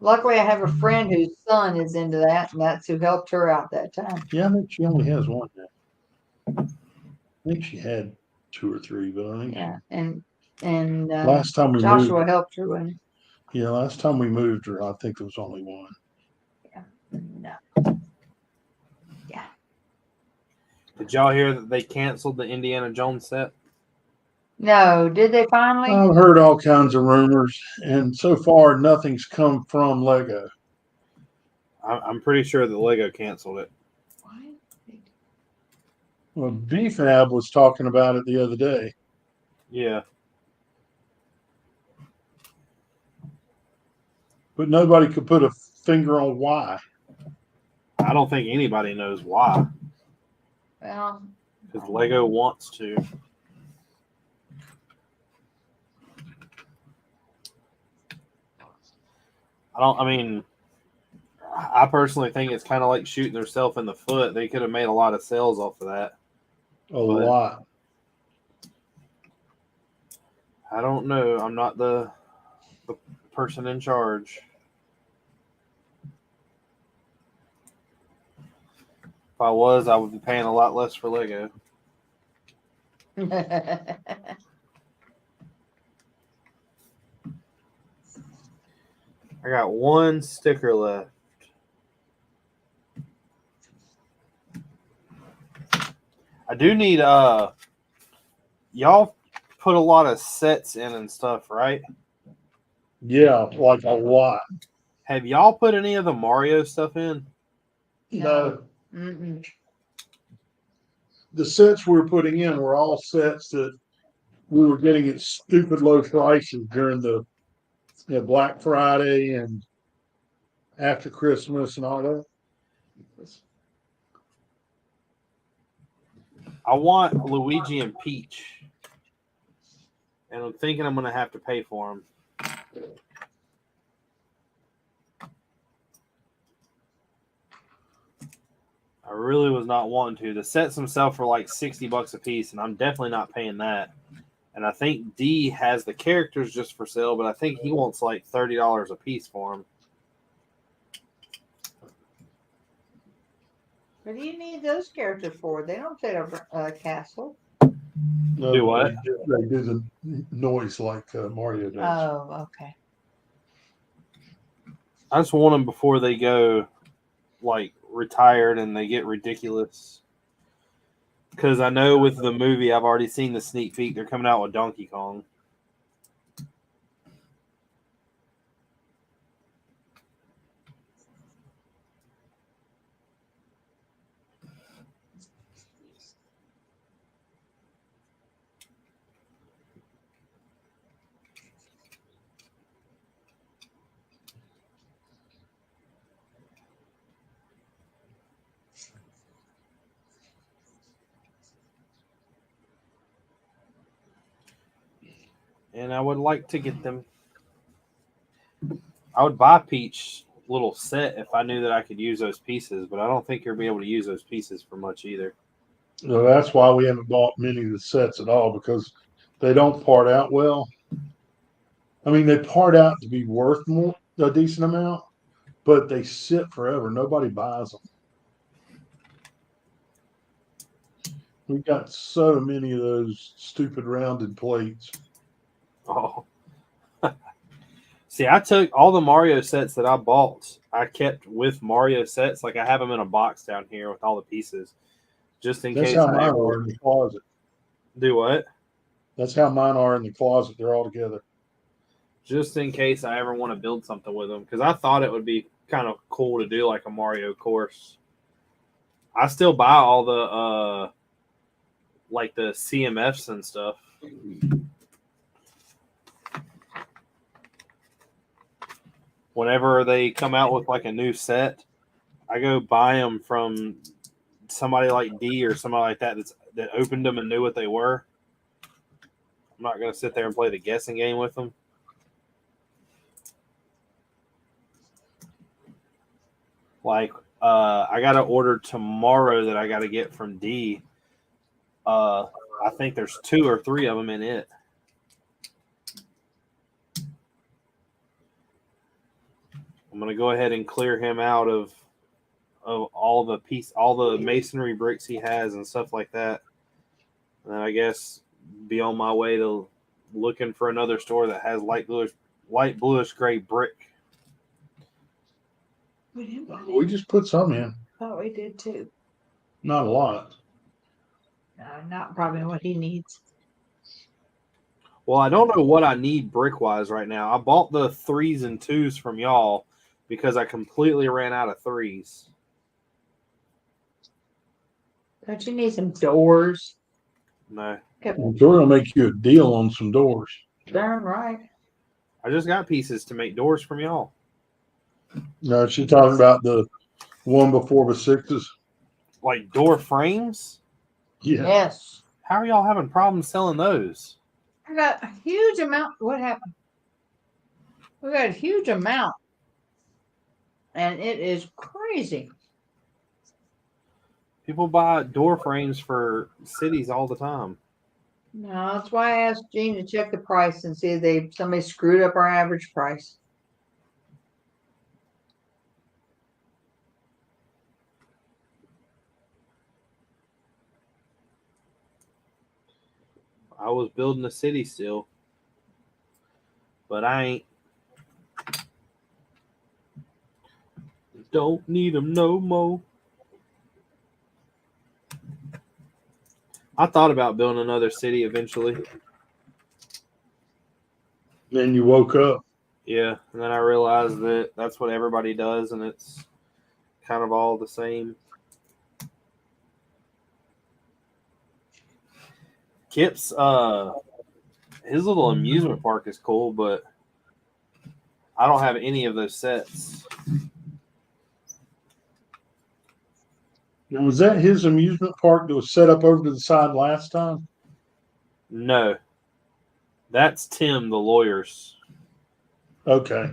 Luckily, I have a friend whose son is into that, and that's who helped her out that time. Yeah, I think she only has one now. I think she had 2 or 3, but I think Yeah, and last time we Joshua moved. helped her with it. Yeah, last time we moved her, I think there was only one. Yeah, no. Yeah. Did y'all hear that they canceled the Indiana Jones set? No, did they finally? I've heard all kinds of rumors, and so far nothing's come from Lego. I'm pretty sure that Lego canceled it. Why? Well, BFAB was talking about it the other day. Yeah. But nobody could put a finger on why. I don't think anybody knows why. Well, Because Lego wants to. I personally think it's kind of like shooting themselves in the foot. They could have made a lot of sales off of that. A lot. I don't know. I'm not the person in charge. If I was, I would be paying a lot less for Lego. I got one sticker left. I do need y'all put a lot of sets in and stuff, right? Yeah, like a lot. Have y'all put any of the Mario stuff in? No. Mm-mm. The sets we were putting in were all sets that we were getting at stupid low prices during the Black Friday and after Christmas and all that. I want Luigi and Peach. And I'm thinking I'm going to have to pay for them. I really was not wanting to. The sets themselves for like $60 a piece, and I'm definitely not paying that. And I think D has the characters just for sale, but I think he wants like $30 a piece for them. What do you need those characters for? They don't fit a castle. No, Do what? They do the noise like Mario does. Oh, okay. I just want them before they go like retired and they get ridiculous. Because I know with the movie, I've already seen the sneak peek. They're coming out with Donkey Kong. And I would like to get them. I would buy Peach little set if I knew that I could use those pieces, but I don't think you'll be able to use those pieces for much either. So that's why we haven't bought many of the sets at all, because they don't part out well. I mean, they part out to be worth more, a decent amount, but they sit forever. Nobody buys them. We've got so many of those stupid rounded plates. Oh. See, I took all the Mario sets that I bought, I kept with Mario sets. Like I have them in a box down here with all the pieces, just in That's case how I mine ever are in the closet. do what? That's how mine are in the closet. They're all together. Just in case I ever want to build something with them, because I thought it would be kind of cool to do like a Mario course. I still buy all the like the CMFs and stuff. Whenever they come out with like a new set, I go buy them from somebody like D or somebody like that that opened them and knew what they were. I'm not going to sit there and play the guessing game with them. Like, I got to order tomorrow that I got to get from D. I think there's 2 or 3 of them in it. I'm going to go ahead and clear him out of all the masonry bricks he has and stuff like that. And then I guess be on my way to looking for another store that has light bluish gray brick. We just put some in. Oh, we did too. Not a lot. Not probably what he needs. Well, I don't know what I need brick-wise right now. I bought the 3s and 2s from y'all because I completely ran out of 3s. Don't you need some doors? No. I'm sure it'll make you a deal on some doors. Darn right. I just got pieces to make doors from y'all. No, she's talking about the one before the 6s. Like door frames? Yeah. Yes. How are y'all having problems selling those? I got a huge amount. What happened? We got a huge amount. And it is crazy. People buy door frames for cities all the time. No, that's why I asked Gene to check the price and see if somebody screwed up our average price. I was building a city still, but I ain't. Don't need them no more. I thought about building another city eventually. Then you woke up. Yeah, and then I realized that that's what everybody does, and it's kind of all the same. Kip's his little amusement park is cool, but I don't have any of those sets. Now, was that his amusement park that was set up over to the side last time? No. That's Tim, the lawyer's. Okay.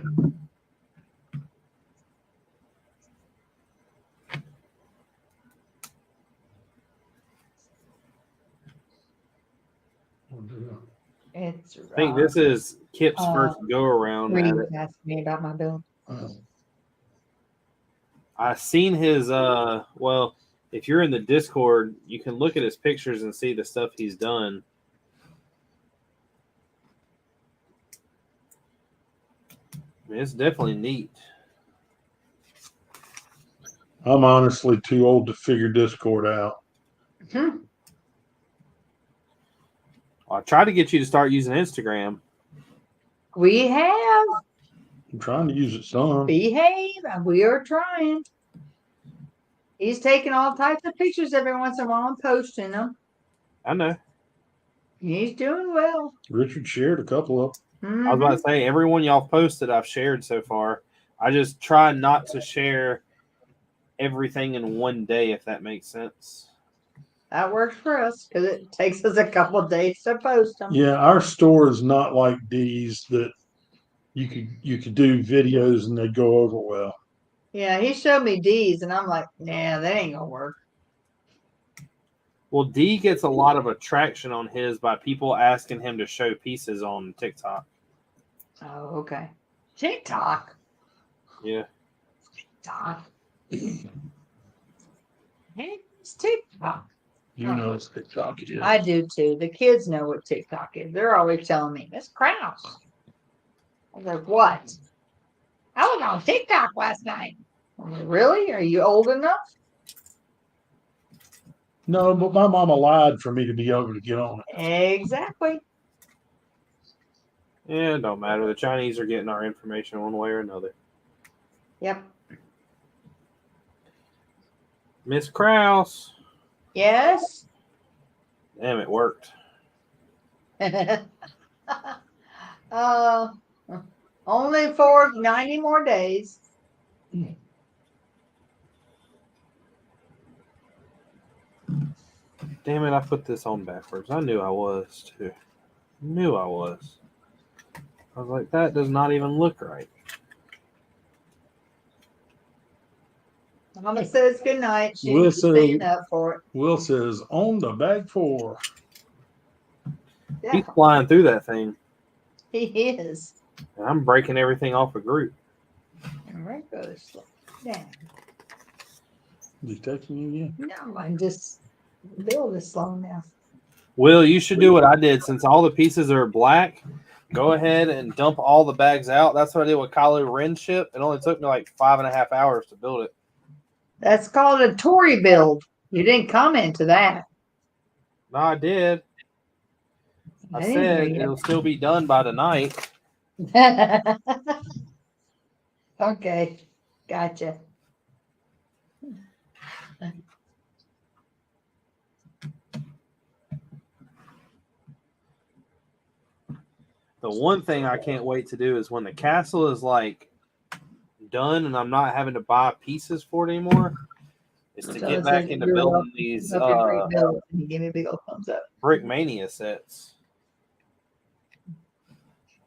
It's I think this is Kip's first go around at it. Asked me about my bill. I seen his well, if you're in the Discord, you can look at his pictures and see the stuff he's done. mean, it's definitely neat. I'm honestly too old to figure Discord out. Hmm. I tried to get you to start using Instagram. We have. I'm trying to use it some. Behave. We are trying. He's taking all types of pictures every once in a while and posting them. I know. He's doing well. Richard shared a couple of Mhm. I was about to say, everyone y'all posted, I've shared so far. I just try not to share everything in one day, if that makes sense. That works for us because it takes us a couple of days to post them. Yeah, our store is not like D's that you could do videos and they go over well. Yeah, he showed me D's, and I'm like, nah, that ain't gonna work. Well, D gets a lot of attraction on his by people asking him to show pieces on TikTok. Oh, okay. TikTok. Yeah. TikTok. Hey, it's TikTok. You know it's TikTok. Yeah. I do too. The kids know what TikTok is. They're always telling me, Miss Krause. I was like, what? I was on TikTok last night. I'm like, really? Are you old enough? No, but my mama lied for me to be able to get on it. Exactly. Yeah, it don't matter. The Chinese are getting our information one way or another. Yep. Miss Krause. Yes. Damn, it worked. uh, only for 90 more days. Damn it, I put this on backwards. I knew I was, too. Knew I was. I was like, that does not even look right. Mama says good night. She's Will says- staying up for it. Will says on the bag 4. Yeah, He's flying through that thing. he is. And I'm breaking everything off of Groot. And right goes down. Is he texting you again? No, I'm just Bill is slow now. Will, you should do what I did. Since all the pieces are black, go ahead and dump all the bags out. That's what I did with Kylo Ren's ship. It only took me like 5.5 hours to build it. That's called a Tory build. You didn't comment to that. No, I did. I didn't said hear it'll still be done by tonight. you. Okay, gotcha. The one thing I can't wait to do is when the castle is like done and I'm not having to buy pieces for it anymore, is to So get it back says into you're building welcome. these Hope you're great, Bill. And he gave me a big old thumbs up. Brick Mania sets.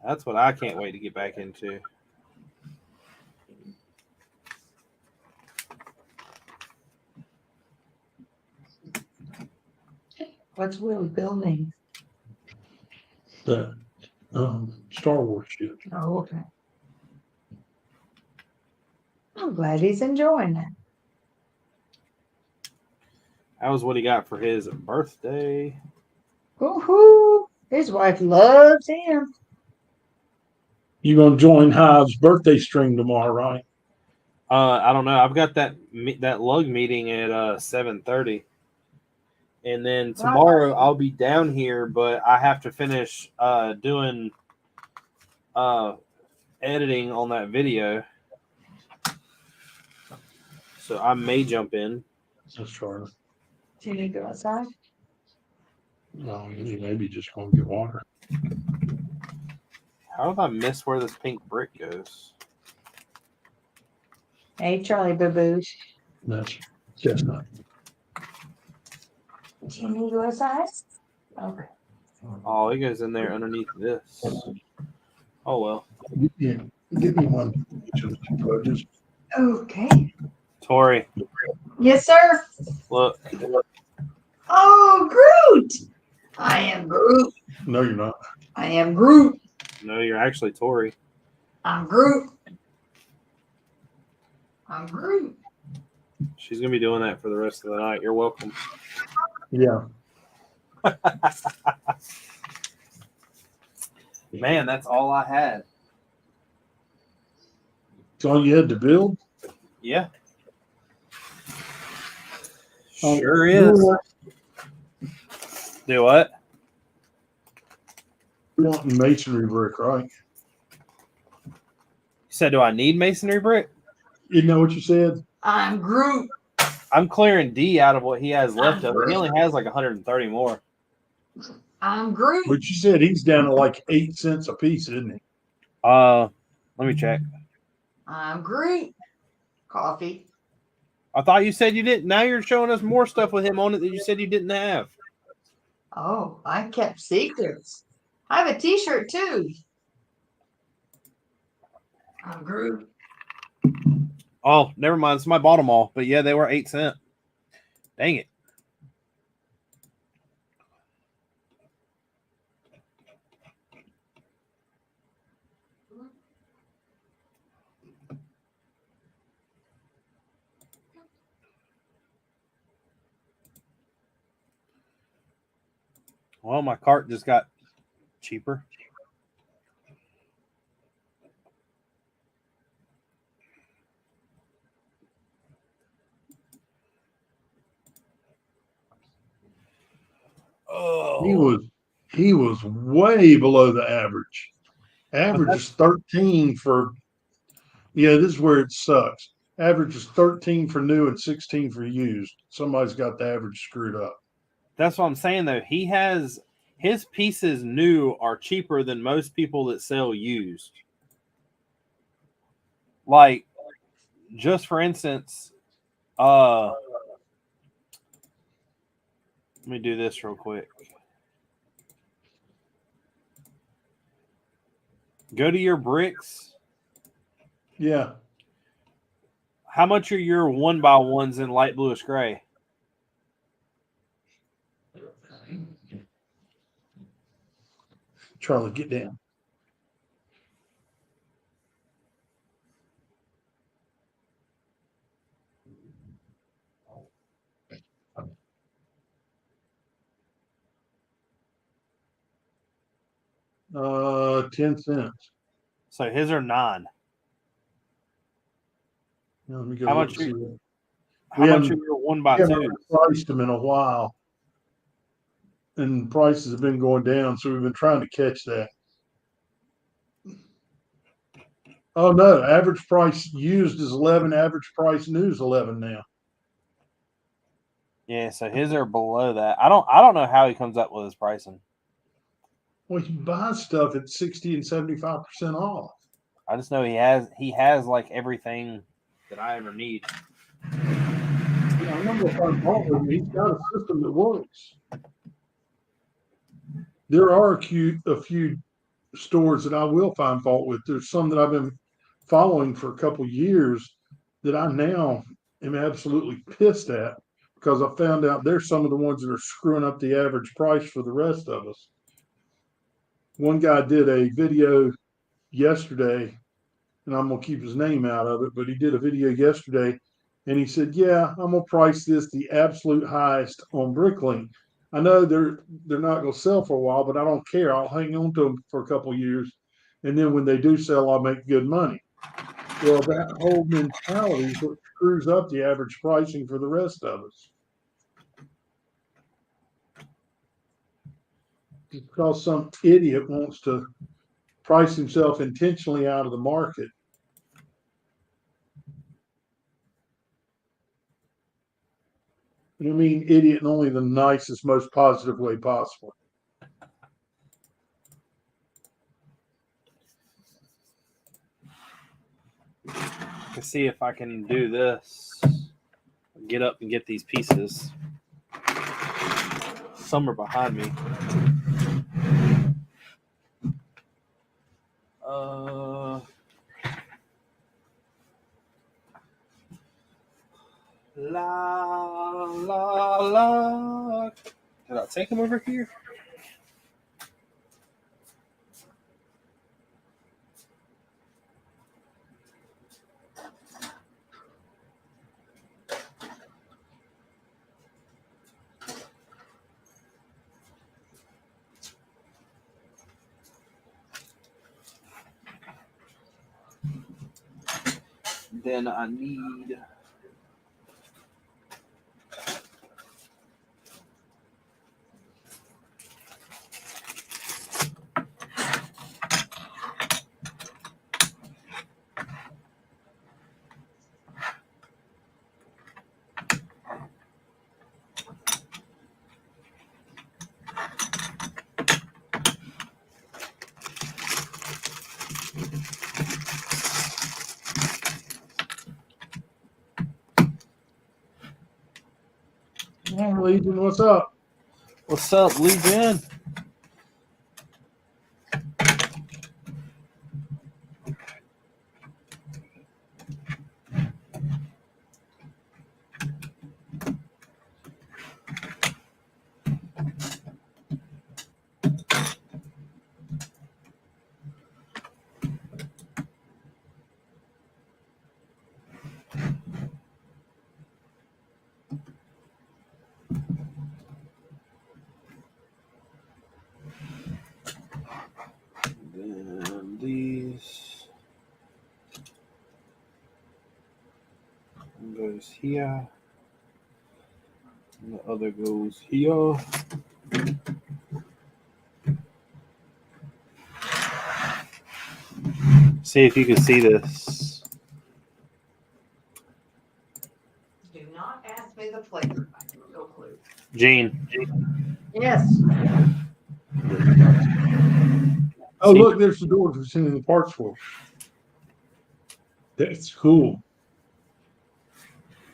That's what I can't wait to get back into. What's Will building? The Star Wars ship. Oh, okay. I'm glad he's enjoying it. That was what he got for his birthday. Woohoo! His wife loves him. You gonna join Hive's birthday stream tomorrow, right? I don't know. I've got that lug meeting at 7:30, and then tomorrow I'll be down here, but I have to finish doing editing on that video, so I may jump in. That's Charlie. Do you need to go outside? No, you maybe just gonna get water. How did I miss where this pink brick goes? Hey, Charlie Boo Boo. That's chestnut. Do you need to go outside? Okay. Oh, it goes in there underneath this. Oh well. Yeah, give me one. Just Okay. Tori, Yes, sir. look. Oh, Groot. I am Groot. no, you're not. I am Groot. No, you're actually Tori. I'm Groot. I'm Groot. She's gonna be doing that for the rest of the night. You're welcome. Yeah. Man, that's all I had. It's all you had to build? Yeah. Oh, Sure is. Do what? You're wanting masonry brick, right? You said, do I need masonry brick? Isn't that what you said? I'm Groot. I'm clearing D out of what he has left of it. He only has like 130 more. I'm Groot. But you said he's down to like 8 cents a piece, isn't he? Let me check. I'm Groot. Coffee. I thought you said you didn't. Now you're showing us more stuff with him on it that you said you didn't have. Oh, I kept secrets. I have a T-shirt too. I'm Groot. Oh, never mind. Somebody bought them all. But yeah, they were 8 cents. Dang it. Well, my cart just got cheaper. Oh, He was way below the average. Average is 13 for, yeah, this is where it sucks. Average is 13 for new and 16 for used. Somebody's got the average screwed up. that's what I'm saying though. He has his pieces new are cheaper than most people that sell used. Like, just for instance, let me do this real quick. Go to your bricks. Yeah. How much are your 1x1s in light bluish gray? Charlie, get down. Uh, 10 cents. So his are 9. Now, let me go How look much? and see what- How We much are haven't- your we 1x2s? haven't priced them in a while. And prices have been going down, so we've been trying to catch that. Oh no, average price used is 11, average price new is 11 now. Yeah, so his are below that. I don't know how he comes up with his pricing. Well, you buy stuff at 60 and 75% off. I just know he has like everything that I ever need. Yeah, I remember if I bought with him, he's got a system that works. There are a few stores that I will find fault with. There's some that I've been following for a couple years that I now am absolutely pissed at because I found out they're some of the ones that are screwing up the average price for the rest of us. One guy did a video yesterday, and I'm gonna keep his name out of it, but he did a video yesterday and he said, yeah, I'm gonna price this the absolute highest on Bricklink. I know they're not gonna sell for a while, but I don't care. I'll hang on to them for a couple of years, and then when they do sell, I'll make good money. Well, that whole mentality is what screws up the average pricing for the rest of us. Because some idiot wants to price himself intentionally out of the market. And I mean idiot in only the nicest, most positive way possible. Let's see if I can do this. Get up and get these pieces. Some are behind me. La la la. Did I take them over here? then I need. Hey, Legion, what's up? What's up, Legion? And these. One goes here. And the other goes here. See if you can see this. Do not ask me the flavor. I have no clue. Gene. Yes. Oh, See? look, there's the door to send in the parts for. That's cool.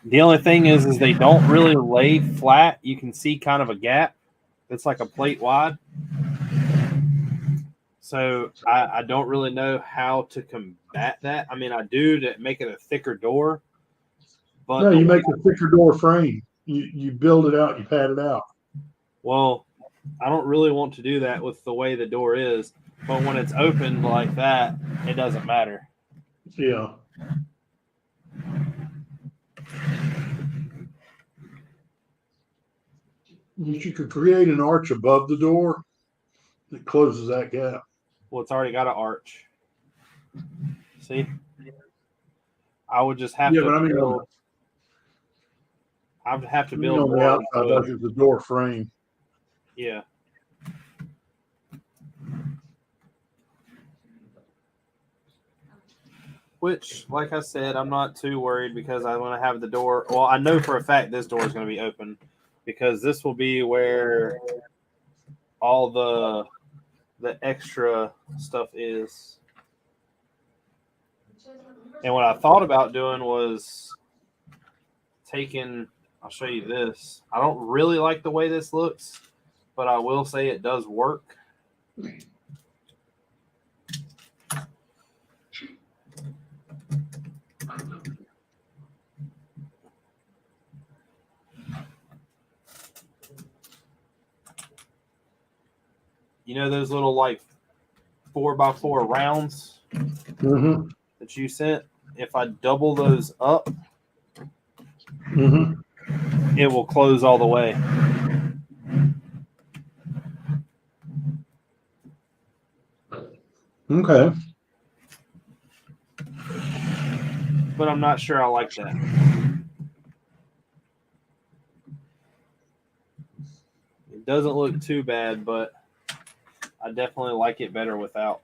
The only thing is they don't really lay flat. You can see kind of a gap. It's like a plate wide. So I don't really know how to combat that. I mean, I do to make it a thicker door. But No, you make a thicker door frame. You build it out, you pad it out. well, I don't really want to do that with the way the door is. But when it's open like that, it doesn't matter. Yeah. You could create an arch above the door that closes that gap. Well, it's already got an arch. See? I would just have Yeah, to but I mean, build. I would have to on build the more outside, wood. like it's a door frame. Yeah. Which, like I said, I'm not too worried because I want to have the door. Well, I know for a fact this door is going to be open because this will be where all the extra stuff is. And what I thought about doing was taking. I'll show you this. I don't really like the way this looks, but I will say it does work. You know those little like 4x4 rounds Mm-hmm. that you sent? If I double those up, Mm-hmm. it will close all the way. Okay. But I'm not sure I like that. It doesn't look too bad, but I definitely like it better without.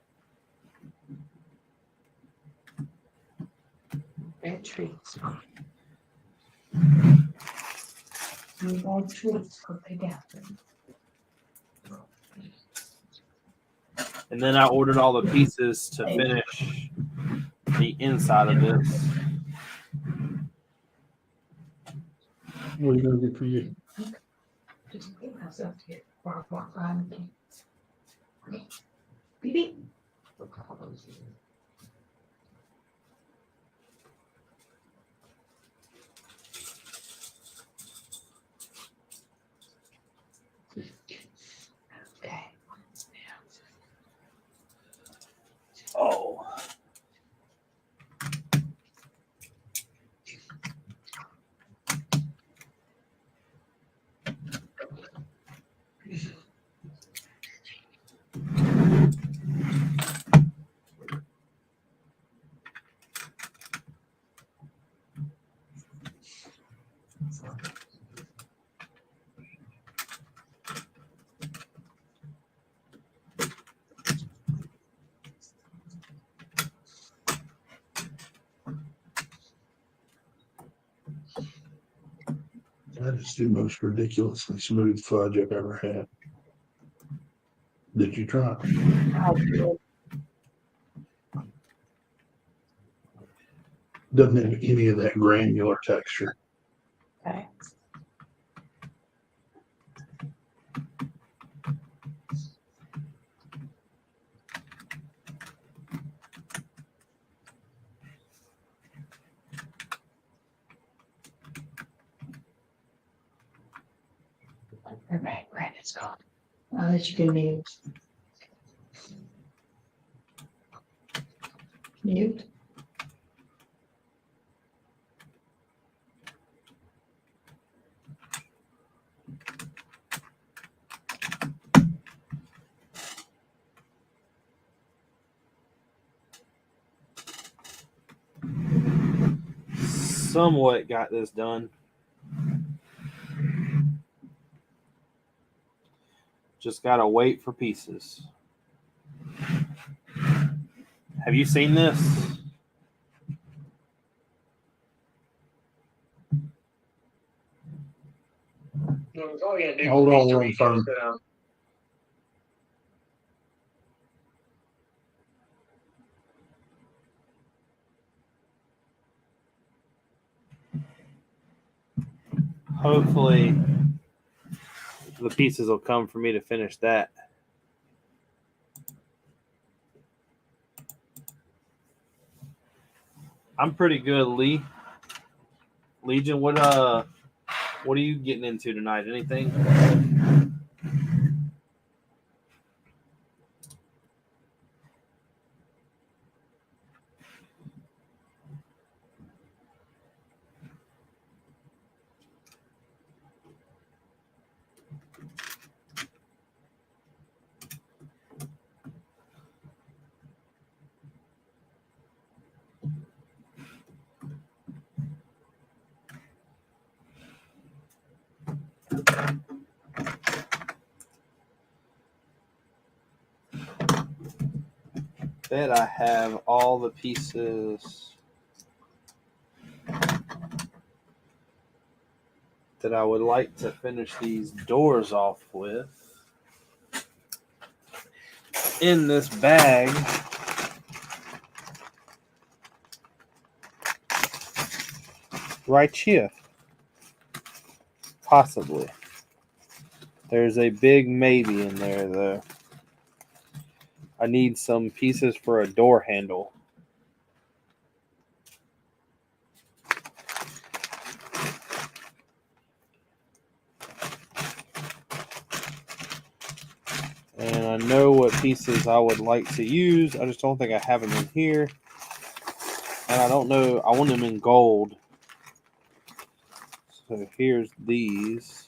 Bad treats. Bad treats. Go pick out them. And then I ordered all the pieces to finish the inside of this. What are you gonna do for you? Just wait myself to get walk around again. Beep beep. Okay. Oh. That is the most ridiculously smooth fudge I've ever had. Did you try it? Doesn't have any of that granular texture. Okay. Okay, Brandon's gone. I'll let you can mute. Mute. Somewhat got this done. Just gotta wait for pieces. Have you seen this? Hold on one phone. Hopefully the pieces will come for me to finish that. I'm pretty good, Lee. Legion, what are you getting into tonight? Anything? Bet I have all the pieces that I would like to finish these doors off with in this bag. Right here. Possibly. There's a big maybe in there, though. I need some pieces for a door handle. And I know what pieces I would like to use. I just don't think I have them in here. And I don't know. I want them in gold. So here's these.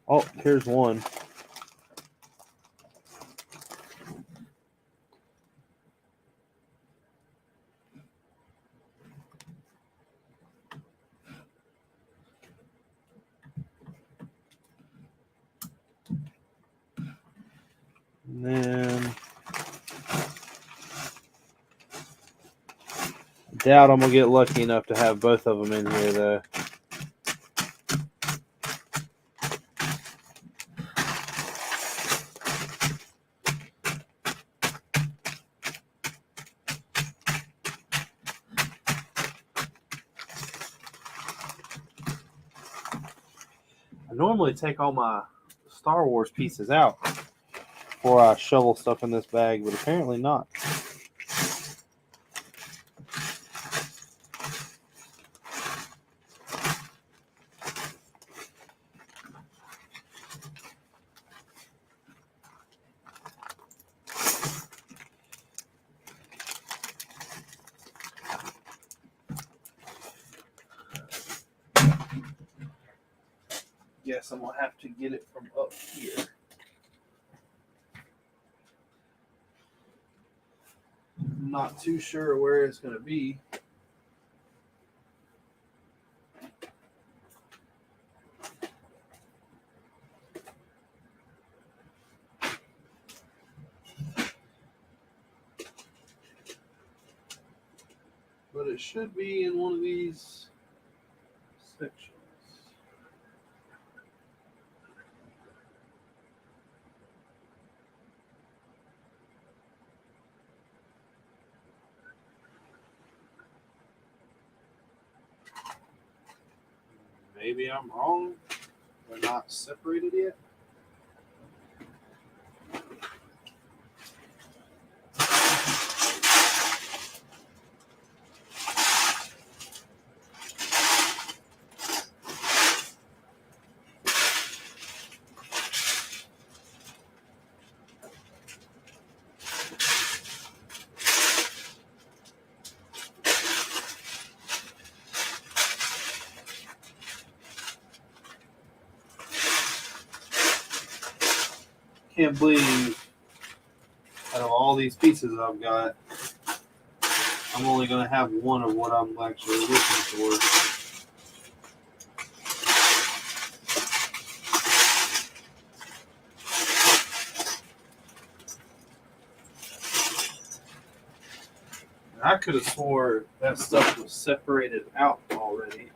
Oh, here's one. And then I doubt I'm gonna get lucky enough to have both of them in here, though. I normally take all my Star Wars pieces out before I shovel stuff in this bag, but apparently not. Guess I'm gonna have to get it from up here. not too sure where it's going to be. But it should be in one of these sections. Maybe I'm wrong. They're not separated yet. Can't believe out of all these pieces I've got, I'm only going to have one of what I'm actually looking for. I could have swore that stuff was separated out already.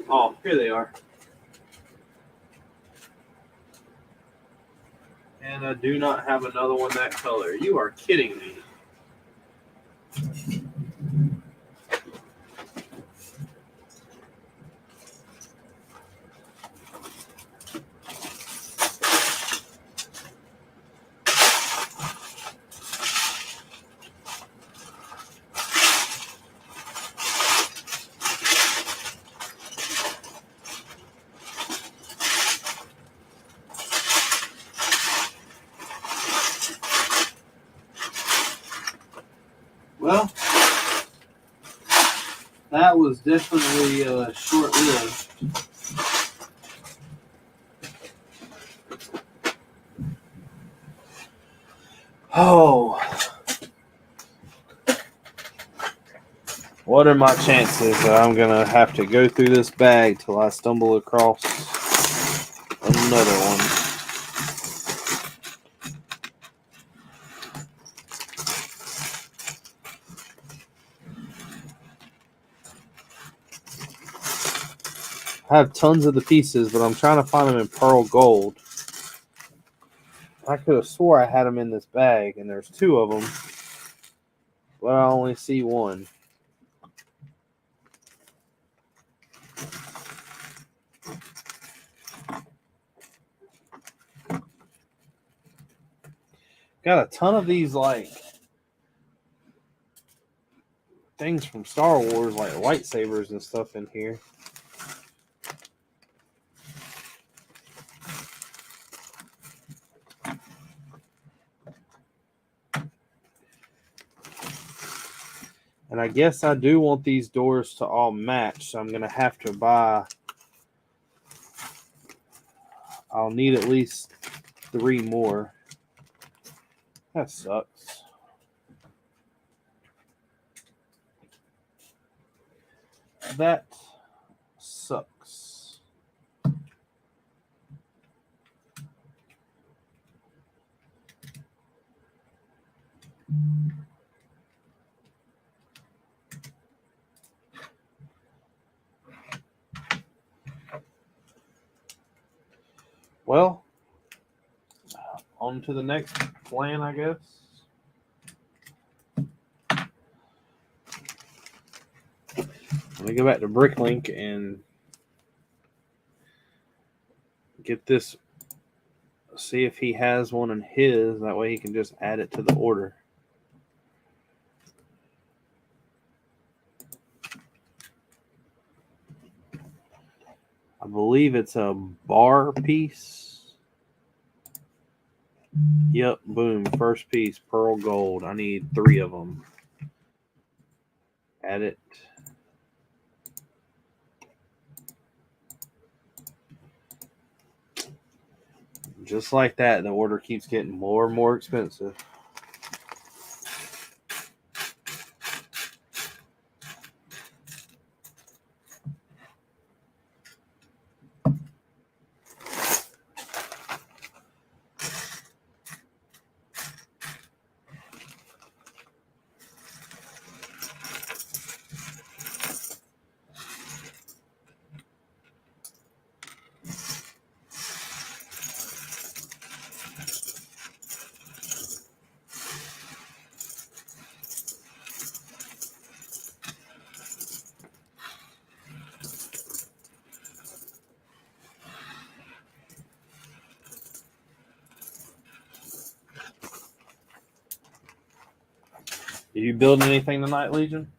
Oh, here they are. And I do not have another one that color. You are kidding me. Well, that was definitely short-lived. Oh. What are my chances that I'm going to have to go through this bag till I stumble across another one? I have tons of the pieces, but I'm trying to find them in pearl gold. I could have swore I had them in this bag, and there's two of them, but I only see one. Got a ton of these, like, things from Star Wars, like lightsabers and stuff in here. And I guess I do want these doors to all match, so I'm going to have to buy... I'll need at least 3 more. That sucks. That sucks. Well, on to the next plan, I guess. Let me go back to Bricklink and get this, see if he has one in his. That way he can just add it to the order. I believe it's a bar piece. Yep, boom, first piece, pearl gold. I need 3 of them. Add it. Just like that, the order keeps getting more and more expensive. Are you building anything tonight, Legion?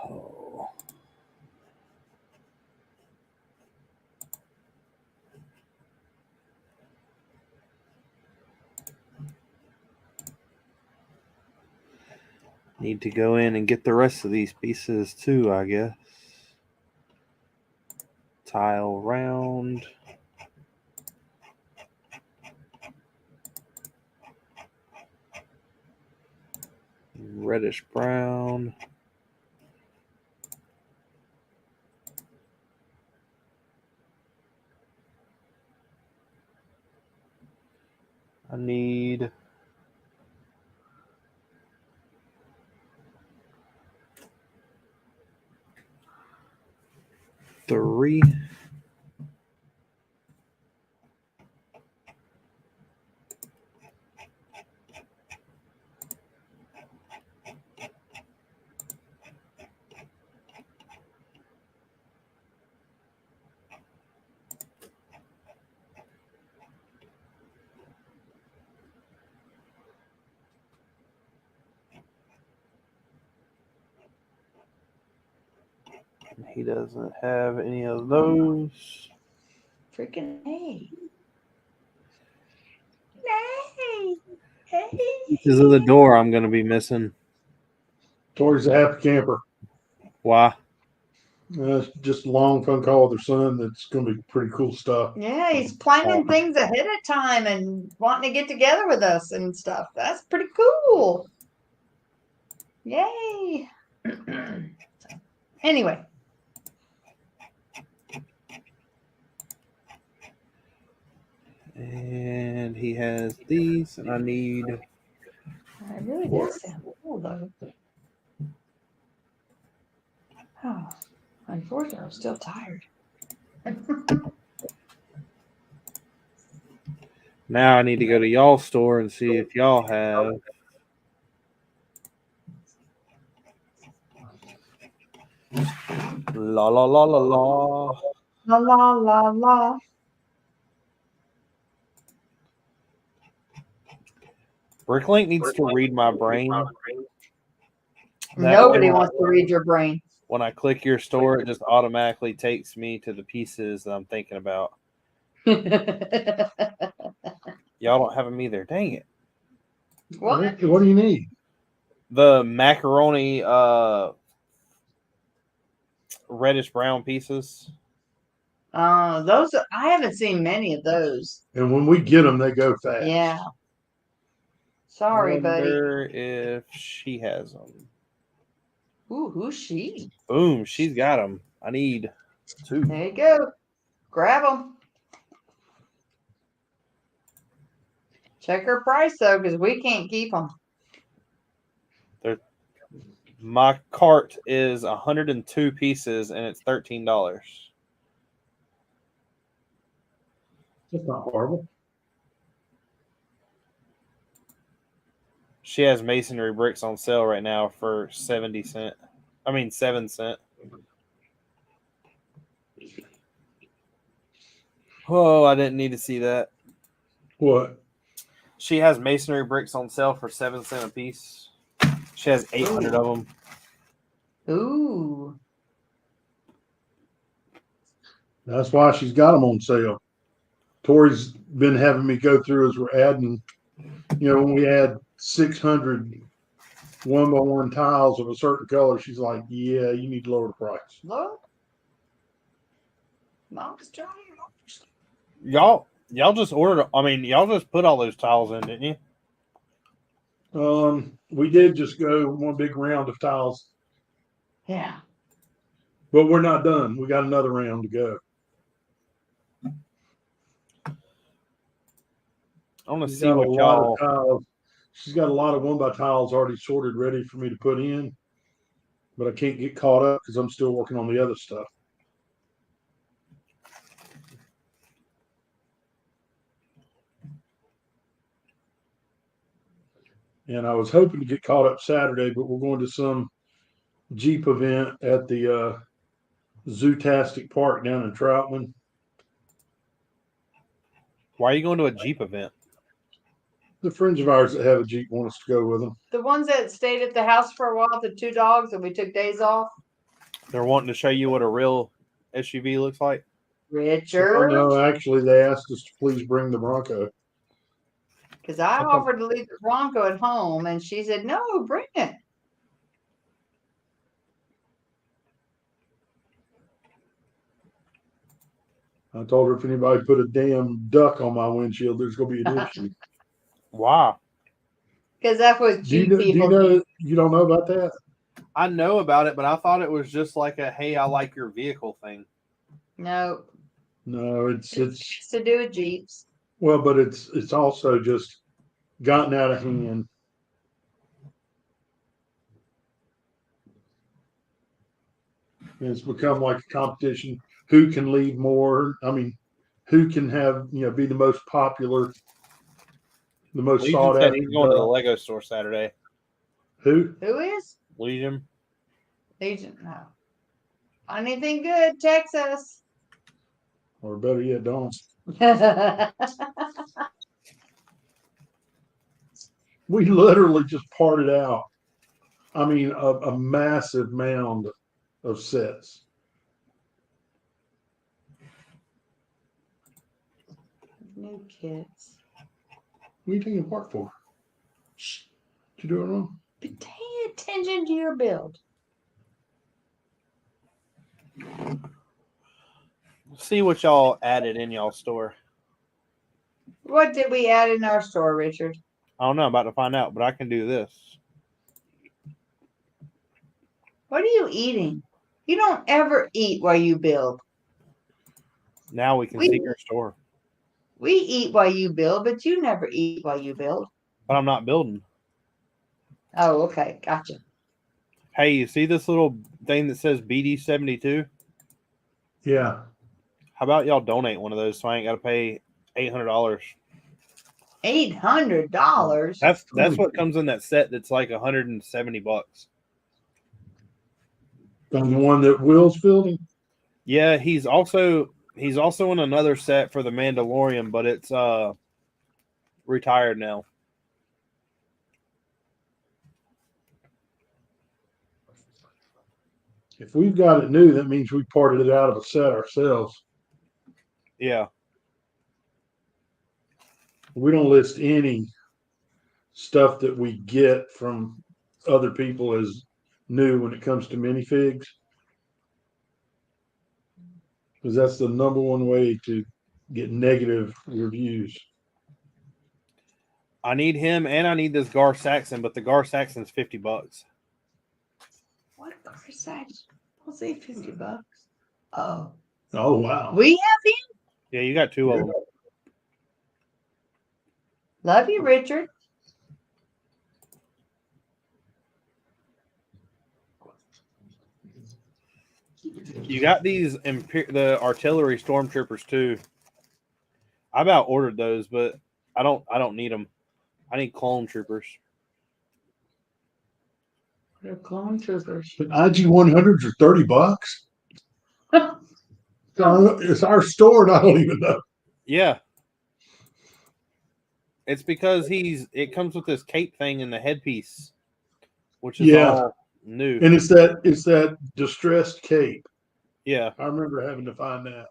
Oh. Need to go in and get the rest of these pieces too, I guess. Tile round. Reddish brown. I need three. He doesn't have any of those. Freaking hey. Hey. Hey. Pieces of the door I'm going to be missing. Tori's a happy camper. Why? It's just a long phone call with her son. That's going to be pretty cool stuff. Yeah, he's planning things ahead of time and wanting to get together with us and stuff. That's pretty cool. Yay. Anyway. And he has these, and I need. I really does sound cool, though. Oh, unfortunately, I'm still tired. Now I need to go to y'all's store and see if y'all have. La la la la la. La la la la. Bricklink needs to read my brain. Nobody wants to read your brain. When I click your store, it just automatically takes me to the pieces that I'm thinking about. Y'all don't have them either. Dang it. What? What do you need? The macaroni reddish brown pieces. Those I haven't seen many of those. And when we get them, they go fast. Yeah. Sorry, I buddy. wonder if she has them. Ooh, who's she? Boom, she's got them. I need two. There you go. Grab them. Check her price though, because we can't keep them. My cart is 102 pieces and it's $13. That's not horrible. She has masonry bricks on sale right now for 7 cents. Oh, I didn't need to see that. What? She has masonry bricks on sale for 7 cents a piece. She has 800 of them. Ooh. That's why she's got them on sale. Tori's been having me go through as we're adding, when we add 600 one-by-one tiles of a certain color, she's like, yeah, you need to lower the price. Look. Mom's trying. Y'all just ordered. I mean, y'all just put all those tiles in, didn't you? We did just go one big round of tiles, Yeah. but we're not done. We got another round to go. I want to She's see got a what lot y'all. of tiles. She's got a lot of 1x tiles already sorted, ready for me to put in, but I can't get caught up because I'm still working on the other stuff. And I was hoping to get caught up Saturday, but we're going to some Jeep event at the Zootastic Park down in Troutman. Why are you going to a Jeep event? The friends of ours that have a Jeep want us to go with them. The ones that stayed at the house for a while, the 2 dogs, and we took days off. They're wanting to show you what a real SUV looks like. Richard. Oh, no, actually, they asked us to please bring the Bronco. Because I offered to leave the Bronco at home, and she said, no, bring it. I told her if anybody put a damn duck on my windshield, there's going to be an issue. Wow. Because that was Jeep people. You don't know about that? I know about it, but I thought it was just like a "Hey, I like your vehicle" thing. No. No, it's to do with Jeeps. Well, but it's also just gotten out of hand. And it's become like a competition. Who can leave more? I mean, who can have, be the most popular, the most Legion sought said after? he's going to the Lego store Saturday. Who? Who is? Legion. Legion. No. Anything good, Texas. Or better yet, don't. We literally just parted out. I mean, a massive mound of sets. New kids. What are you taking apart for? Shh. Did you do it wrong? But pay attention to your build. See what y'all added in y'all store. What did we add in our store, Richard? I don't know. I'm about to find out, but I can do this. What are you eating? You don't ever eat while you build. Now we can see your store. We eat while you build, but you never eat while you build. But I'm not building. Oh, okay. Gotcha. Hey, you see this little thing that says BD72? Yeah. How about y'all donate one of those so I ain't got to pay $800? $800. That's what comes in that set. That's like $170. The one that Will's building. Yeah, he's also in another set for the Mandalorian, but it's retired now. If we've got it new, that means we parted it out of a set ourselves. Yeah. We don't list any stuff that we get from other people as new when it comes to minifigs. Because that's the number one way to get negative reviews. I need him and I need this Gar Saxon, but the Gar Saxon's $50. What percentage? I'll say $50. Oh. Oh, wow. We have him? Yeah, you got 2 of them. Love you, Richard. You got these the artillery stormtroopers too. I about ordered those, but I don't need them. I need clone troopers. They're clone troopers. But IG 100s are $30. It's our store, and I don't even know. Yeah. It's because it comes with this cape thing and the headpiece, which is all new. And it's that distressed cape. Yeah. I remember having to find that.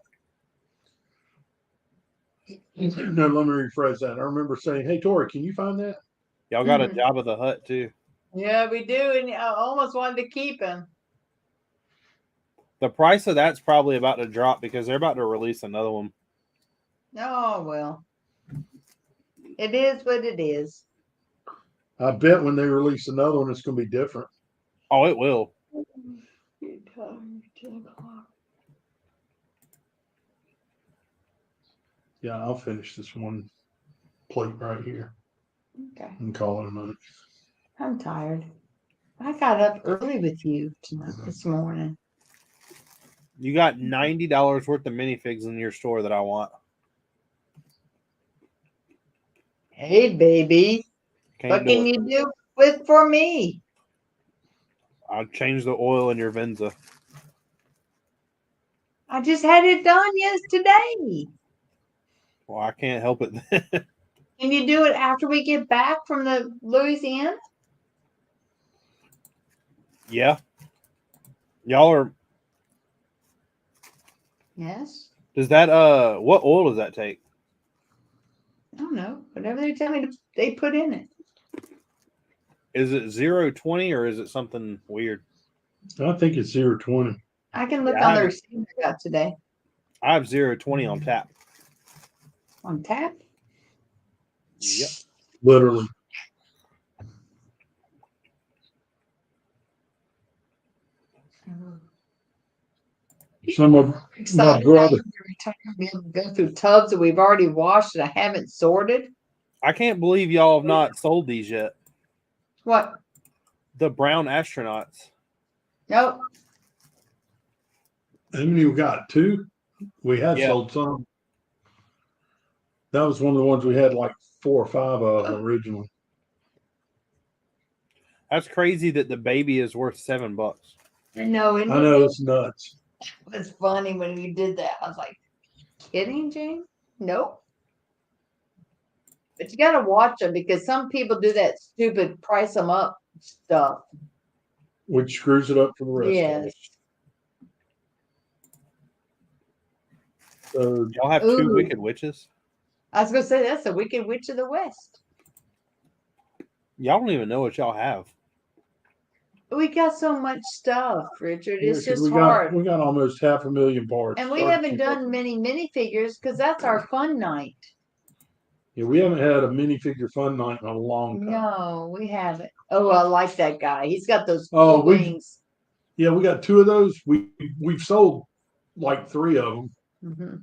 No, let me rephrase that. I remember saying, "Hey, Tori, can you find that?" Y'all got a Jabba the Hutt too. Yeah, we do, and I almost wanted to keep him. The price of that's probably about to drop because they're about to release another one. Oh well. It is what it is. I bet when they release another one, it's going to be different. Oh, it will. Yeah, I'll finish this one plate right here Okay. and call it a night. I'm tired. I got up early with you tonight this morning. You got $90 worth of minifigs in your store that I want. Hey baby. Can't What do can it. you do with for me? I'll change the oil in your Venza. I just had it done yesterday. Well, I can't help it then. Can you do it after we get back from the Louisiana? Yeah. Y'all are. Yes. Does that what oil does that take? I don't know. Whatever they tell me they put in it. Is it 020 or is it something weird? I think it's 020. I can look Yeah, on the receipt I got today. I have 020 on tap. On tap? Yep. Literally. Some of my Excited brother. every time we go through tubs that we've already washed that I haven't sorted. I can't believe y'all have not sold these yet. What? The brown astronauts. Nope. How many we got? 2? We had Yeah. sold some. That was one of the ones we had like 4 or 5 of originally. That's crazy that the baby is worth $7. I know. I know, it's nuts. It was funny when we did that. I was like, kidding, James? Nope. But you got to watch them because some people do that stupid price them up stuff. Which screws it up for the rest of Yes. us. So Y'all have 2 Ooh. Wicked Witches? I was going to say, that's the Wicked Witch of the West. Y'all don't even know what y'all have. We got so much stuff, Richard. yeah, It's 'cause just we hard. got almost 500,000 parts. And we Hard to haven't keep up. done many minifigures because that's our fun night. Yeah, we haven't had a minifigure fun night in a long time. No, we haven't. Oh, I like that guy. He's got those Oh, cool we- wings. Yeah, we got 2 of those. We've sold like 3 of them. Mm-hmm.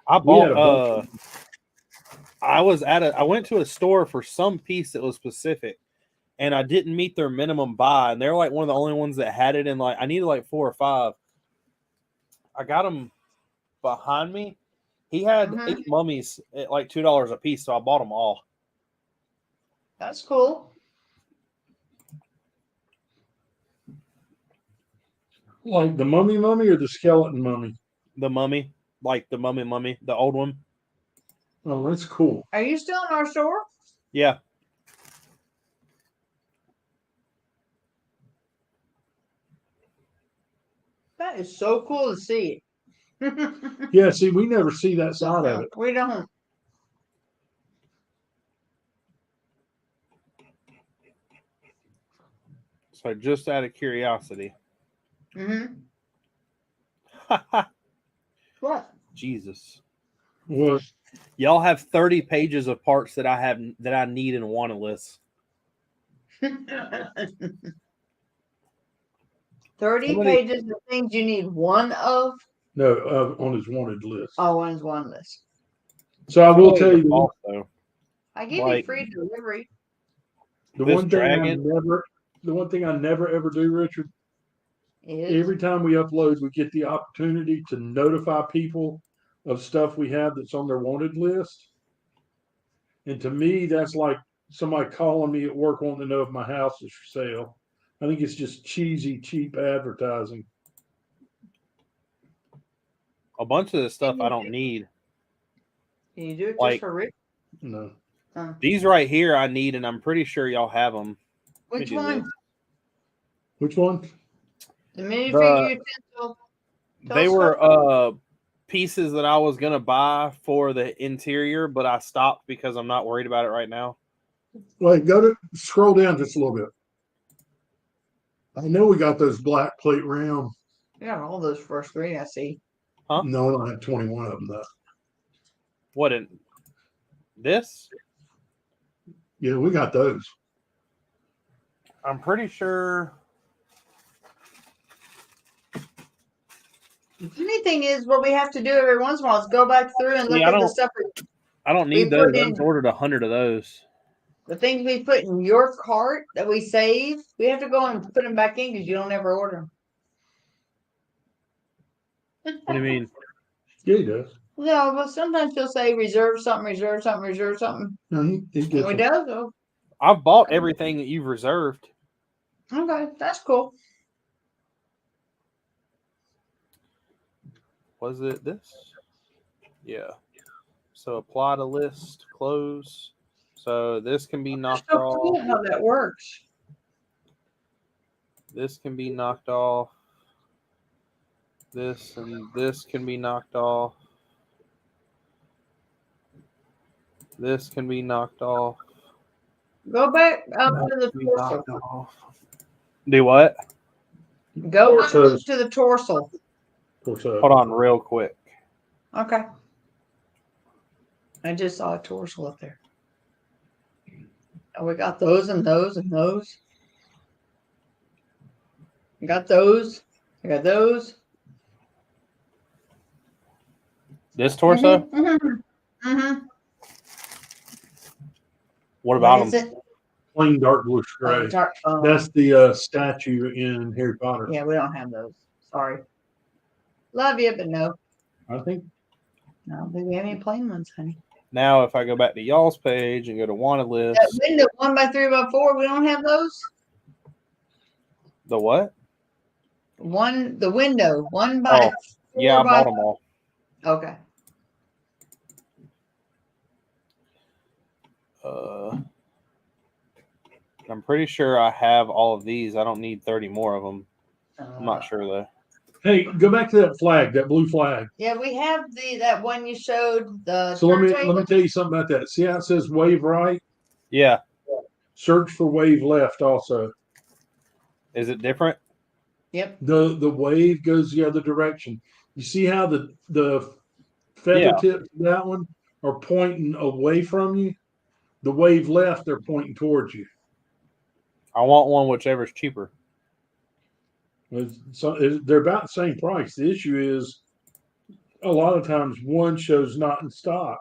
I We had a bought bunch. I went to a store for some piece that was specific and I didn't meet their minimum buy, and they're like one of the only ones that had it in like I needed like 4 or 5. I got them behind me. He had 8 mummies at like $2 a piece, so I bought them all. That's cool. Like the mummy or the skeleton mummy? The mummy, like the mummy, the old one. Oh, that's cool. Are you still in our store? Yeah. That is so cool to see. Yeah, see, we never see that side of it. We don't. So just out of curiosity. Mm-hmm. What? Jesus. What? Y'all have 30 pages of parts that I need and want a list. 30 pages of things you need one of? No, on his wanted list. Oh, one's one list. So I will tell you, Also, I give you free delivery. the this one thing dragon- the one thing I never ever do, Richard, every time we upload, we get the opportunity to notify people of stuff we have that's on their wanted list. And to me, that's like somebody calling me at work wanting to know if my house is for sale. I think it's just cheesy, cheap advertising. A bunch of the stuff I don't need. Can you do it Like- just for Rick? No. These right here I need, and I'm pretty sure y'all have them. Which do one? this. Which one? The minifigure utensil. They were pieces that I was gonna buy for the interior, but I stopped because I'm not worried about it right now. Wait, scroll down just a little bit. I know we got those black plate round You got all those first three, I see. Huh? No, I don't have 21 of them though. What in this? Yeah, we got those. I'm pretty sure. The funny thing is, what we have to do every once in a while is go back through and look Yeah, I at the don't- stuff, I don't We need those. put I in- just ordered 100 of those. the things we put in your cart that we save. We have to go and put them back in because you don't ever order them. What do you mean? Yeah, he does. No, but sometimes he'll say reserve something, reserve something, reserve something. No, he And gets we them. does though. I've bought everything that you've reserved. Okay, that's cool. Was it this? Yeah. So apply to list, close. So this can be I'm knocked so off. cool how that works. This can be knocked off. This and this can be knocked off. This can be knocked off. Go back up That to the can be torso. knocked off. Do what? Go up Torsos. to the torso. Hold on real quick. Okay. I just saw a torso up there. Oh, we got those and those and those. We got those. I got those. This torso? Mm-hmm. What about What is them? it? Plain dark blue gray. Oh, That's the statue in Harry Potter. yeah, we don't have those. Sorry. Love you, but no. I think I don't think we have any plain ones, honey. Now, if I go back to y'all's page and go to wanted list, That window 1x3x4, we don't have those. the what? The window 1x4. Yeah, I bought them all. Okay. I'm pretty sure I have all of these. I don't need 30 more of them. I'm not sure though. Hey, go back to that flag, that blue flag. Yeah, we have that one you showed. The So let me turntable. tell you something about that. See how it says wave right? Yeah. Search for wave left also. Is it different? Yep. The wave goes the other direction. You see how the feather Yeah. tips of that one are pointing away from you? The wave left, they're pointing towards you. I want one whichever's cheaper. So they're about the same price. The issue is a lot of times one shows not in stock,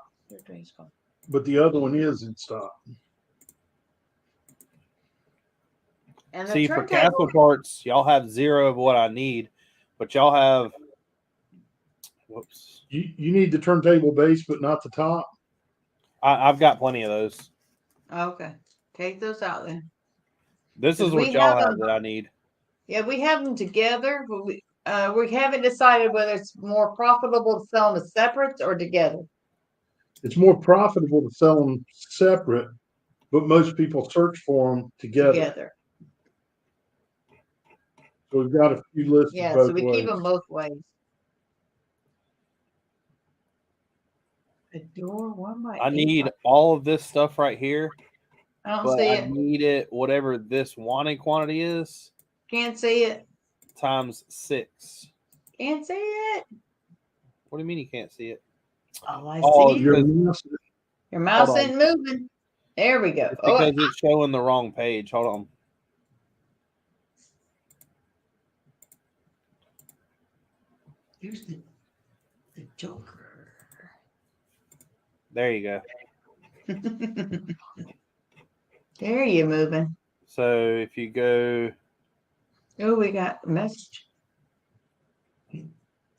but the other one is in stock. And the See, for turntable. castle parts, y'all have 0 of what I need, but y'all have. Whoops. You need the turntable base, but not the top. I've got plenty of those. Okay. Take those out then. This is Because what we y'all have have that I need. Yeah, we have them together, but we haven't decided whether it's more profitable to sell them as separates or together. It's more profitable to sell them separate, but most people search for them together. So we've got a few listed Yeah, both so we ways. keep them both ways. The door 1x8. I need all of this stuff right here, I don't but see I it. need it whatever this wanted quantity is Can't see it. times 6. Can't see it. What do you mean you can't see it? Oh, I Oh, see. Your Your mouse hold on. ain't moving. There we go. It's Oh, because it's showing the wrong page. Hold on. here's the Joker. There you go. There you moving. So if you go, Oh, we got a message.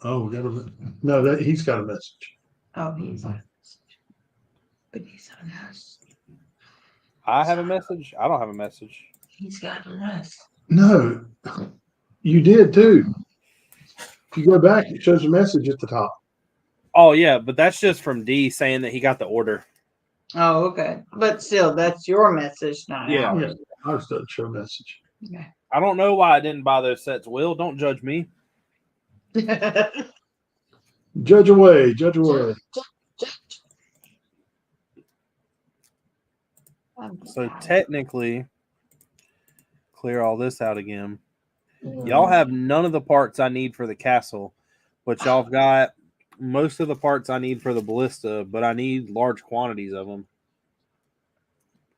Oh, we got no. He's got a message. Oh, he's on us. But he's on us. I have a message. I don't have a message. He's got on us. No, you did too. If you go back, it shows a message at the top. Oh yeah, but that's just from D saying that he got the order. Oh, okay. But still, that's your message, not Yeah. ours. Ours doesn't show a message. Okay. I don't know why I didn't buy those sets. Will, don't judge me. Judge away, judge away. So technically, clear all this out again. Y'all have none of the parts I need for the castle, but y'all have got most of the parts I need for the ballista, but I need large quantities of them.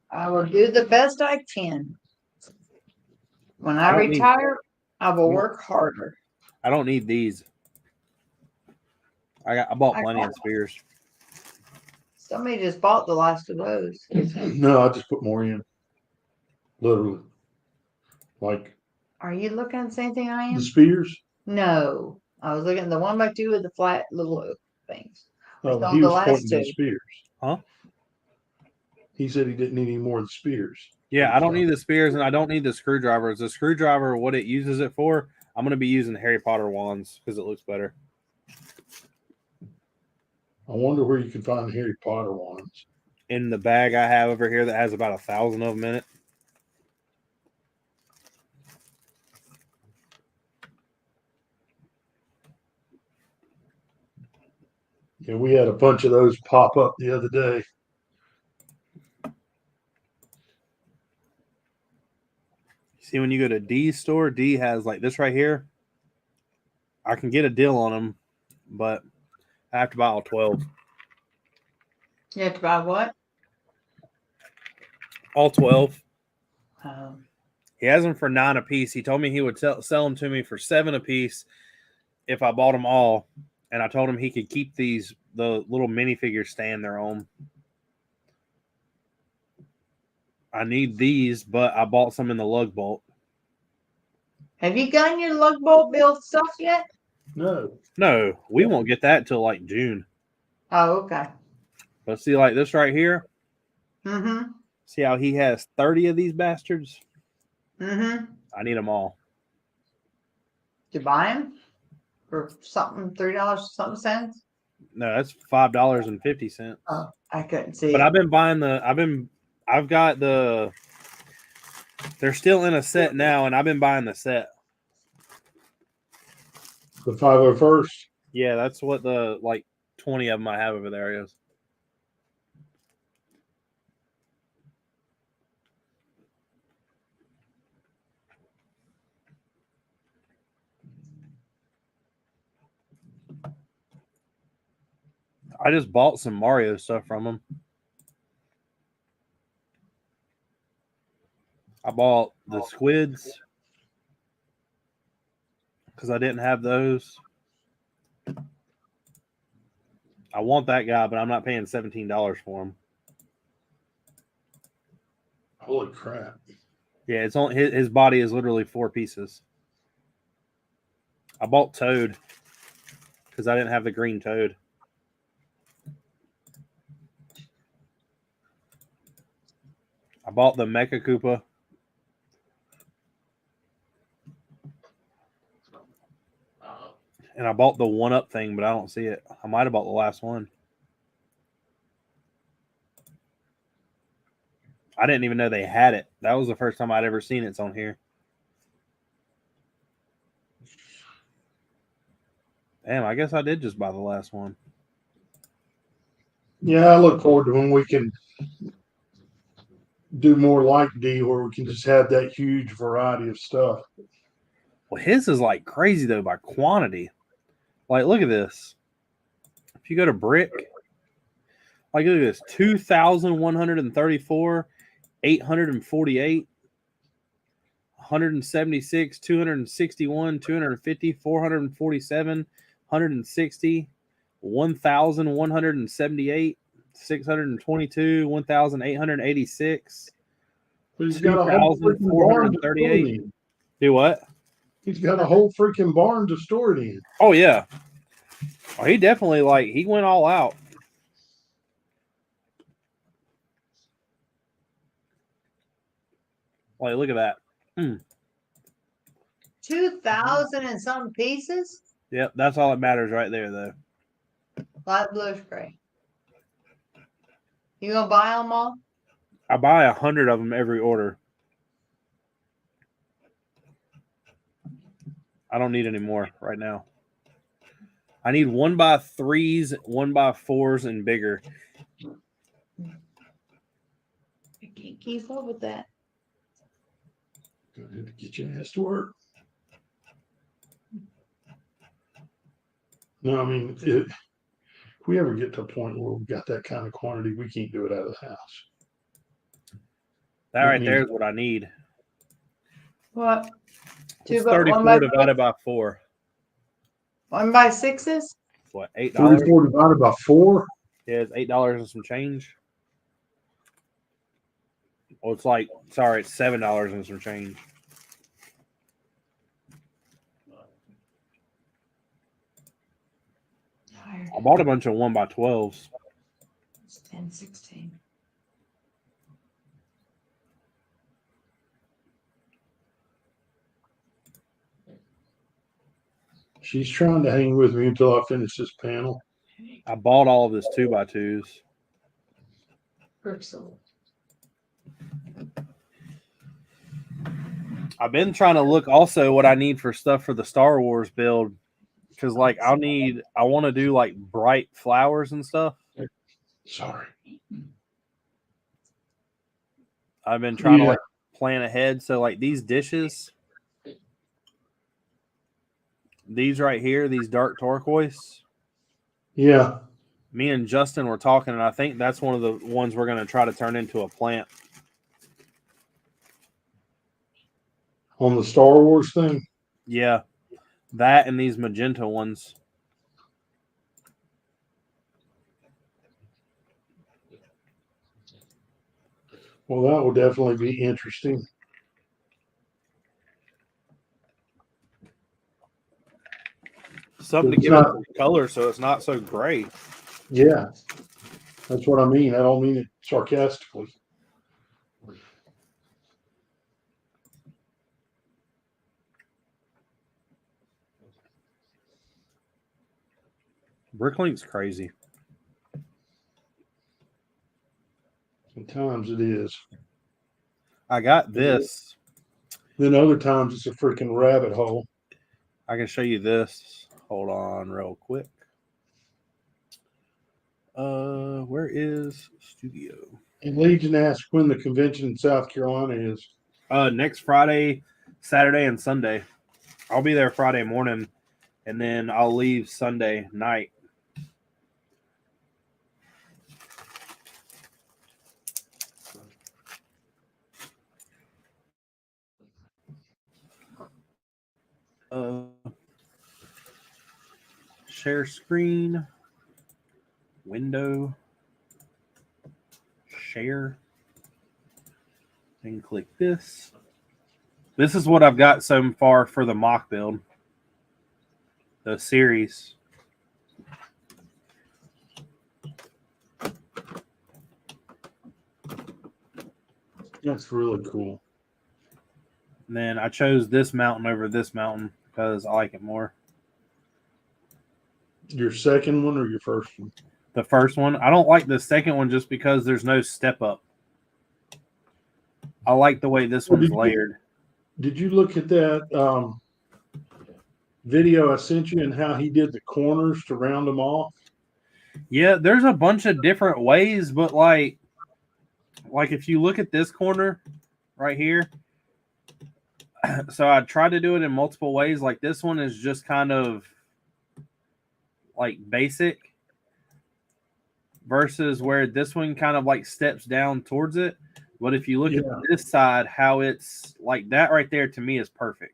I will do the best I can. When I don't need- retire, I will work harder. I don't need these. I bought plenty of spears. Somebody just bought the last of those. No, I just put more in. Literally. Like Are you looking at the same thing I am? the spears. No. I was looking at the 1x2 with the flat little things. Oh, on he the was last pointing to the two. spears. Huh? He said he didn't need any more of the spears. Yeah, I don't need the spears and I don't need the screwdrivers. The screwdriver, what it uses it for, I'm going to be using Harry Potter wands because it looks better. I wonder where you can find the Harry Potter ones. In the bag I have over here that has about 1,000 of them in it. Yeah, we had a bunch of those pop up the other day. See, when you go to D's store, D has like this right here. I can get a deal on them, but I have to buy all 12. You have to buy what? All 12. Um, He has them for 9 a piece. He told me he would sell them to me for 7 a piece if I bought them all. And I told him he could keep the little minifigures stand their own. I need these, but I bought some in the lug bolt. have you gotten your lug bolt build stuff yet? No, we won't get that until like June. Oh, okay. But see, like this right here. Mm-hmm. See how he has 30 of these bastards? Mm-hmm. I need them all. To buy them for something, $3 something cents. No, that's $5.50. Oh, I couldn't see. But it. I've been buying I've got they're still in a set now, and I've been buying the set. the 501st. Yeah, that's what the like 20 of them I have over there is. I just bought some Mario stuff from them. I bought the squids because I didn't have those. I want that guy, but I'm not paying $17 for him. Holy crap. Yeah, it's on his body is literally 4 pieces. I bought Toad because I didn't have the green Toad. I bought the Mecha Koopa. And I bought the 1-up thing, but I don't see it. I might have bought the last one. I didn't even know they had it. That was the first time I'd ever seen it's on here. Damn, I guess I did just buy the last one. Yeah, I look forward to when we can do more like D, where we can just have that huge variety of stuff. Well, his is like crazy though by quantity. Like, look at this. If you go to Brick, like look at this: 2,134, 848, 176, 261, 250, 447, 160, 1,178, 622, 1,886. But he's got a whole freaking barn to store it 2,438. in. Do what? He's got a whole freaking barn to store it in. Oh yeah. Oh, he definitely he went all out. Like, look at that. 2,000 and some pieces. Yep, that's all that matters right there, though. Light bluish gray. You gonna buy them all? I buy 100 of them every order. I don't need any more right now. I need 1x3s, 1x4s, and bigger. I can't keep up with that. Go ahead and get your ass to work. No, I mean, if we ever get to a point where we've got that kind of quantity, we can't do it out of the house. That right there is what I need. What? It's One 34 by divided by 4. 1x6s? What, $8? 34 divided by 4? Yeah, it's $8 and some change. Well, it's like, sorry, it's $7 and some change. I bought a bunch of 1x12s. It's 10-16. She's trying to hang with me until I finish this panel. I bought all of this 2x2s. Brixel. I've been trying to look also what I need for stuff for the Star Wars build. Because, like, I want to do, like, bright flowers and stuff. Sorry. I've been trying to, like, plan ahead. So, like, these dishes, these right here, these dark turquoise. Yeah. Me and Justin were talking, and I think that's one of the ones we're going to try to turn into a plant. On the Star Wars thing? Yeah. That and these magenta ones. Well, that will definitely be interesting. Something to give it some color so it's not so gray. Yeah. That's what I mean. I don't mean it sarcastically. Bricklink's crazy. Sometimes it is. I got this. Then other times it's a freaking rabbit hole. I can show you this. Hold on real quick. Where is studio? And Legion asked when the convention in South Carolina is. Next Friday, Saturday, and Sunday. I'll be there Friday morning, and then I'll leave Sunday night. Share screen, window, share, then click this. This is what I've got so far for the mock build, the series. That's really cool. And then I chose this mountain over this mountain because I like it more. Your second one or your first one? The first one. I don't like the second one just because there's no step up. I like the way this one's layered. Did you look at that video I sent you and how he did the corners to round them off? Yeah, there's a bunch of different ways, but like if you look at this corner right here, so I tried to do it in multiple ways. Like this one is just kind of like basic versus where this one kind of like steps down towards it. But if you look at this side, how it's like that right there to me is perfect.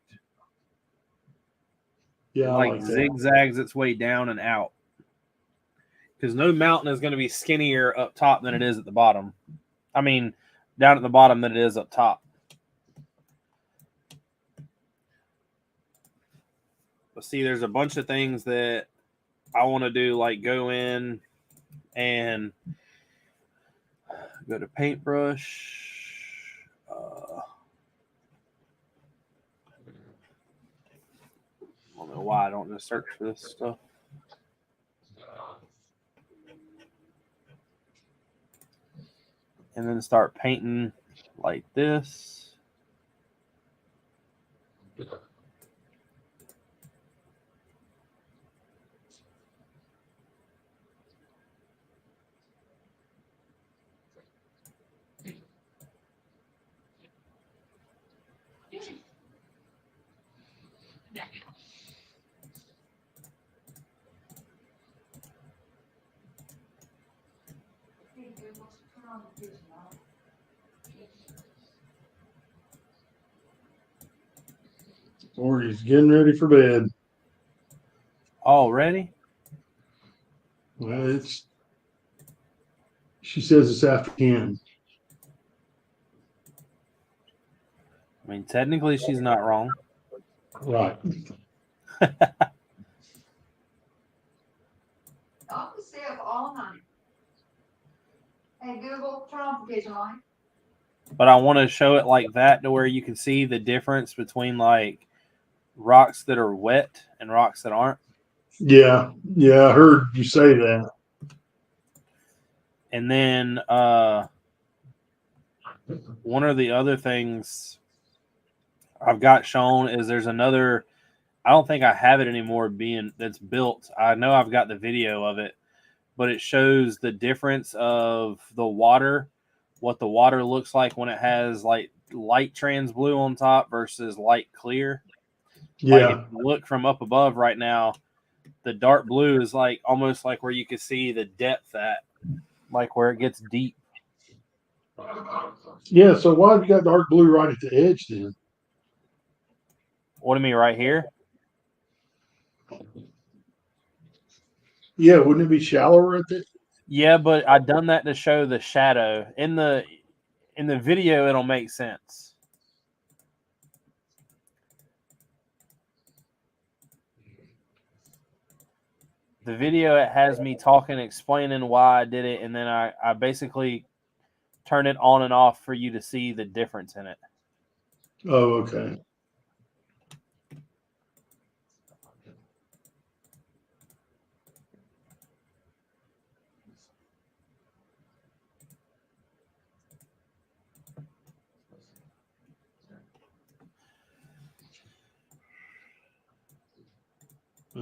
Yeah, like zigzags its way down and out. Because no mountain is going to be skinnier up top than it is at the bottom. I mean, down at the bottom than it is up top. But see, there's a bunch of things that I want to do, like go in and go to paintbrush. I don't know why I don't just search for this stuff. And then start painting like this. Or he's getting ready for bed. Already? Well, she says it's after 10. I mean, technically, she's not wrong. Right. I'll stay up all night. Hey Google, turn off the kitchen light. But I want to show it like that to where you can see the difference between like rocks that are wet and rocks that aren't. Yeah. Yeah. I heard you say that. And then one of the other things I've got shown is there's another. I don't think I have it anymore being that's built. I know I've got the video of it, but it shows the difference of the water, what the water looks like when it has like light trans blue on top versus light clear. Yeah. Like if you look from up above right now, the dark blue is like almost like where you can see the depth at, like where it gets deep. Yeah. So why have you got dark blue right at the edge then? What do you mean right here? Yeah. Wouldn't it be shallower at the? Yeah, but I done that to show the shadow. In the video it'll make sense. The video, it has me talking, explaining why I did it, and then I basically turn it on and off for you to see the difference in it. Oh, okay.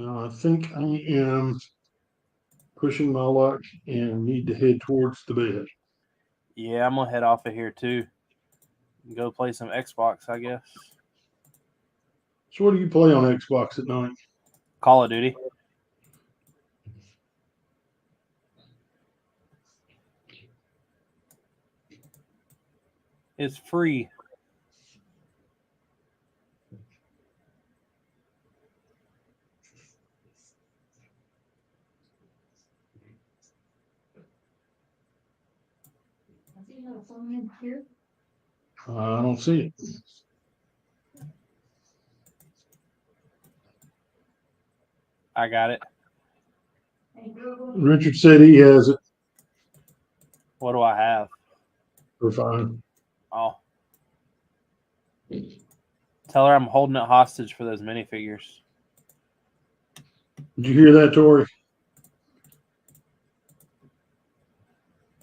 I think I am pushing my luck and need to head towards the bed. Yeah, I'm gonna head off of here too. Go play some Xbox, I guess. So what do you play on Xbox at night? Call of Duty. It's free. I don't see it. I got it. Richard said he has it. What do I have? We're fine. Oh. Tell her I'm holding it hostage for those minifigures. Did you hear that, Tori?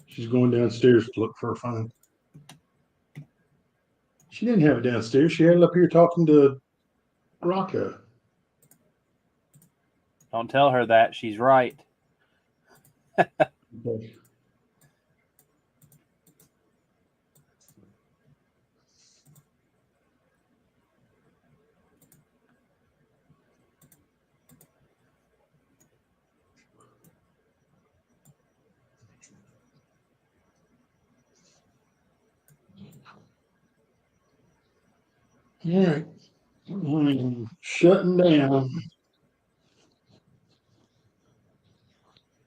She's going downstairs to look for her phone. She didn't have it downstairs. She had it up here talking to Rocco. Don't tell her that. She's right. Okay. All right. I'm shutting down.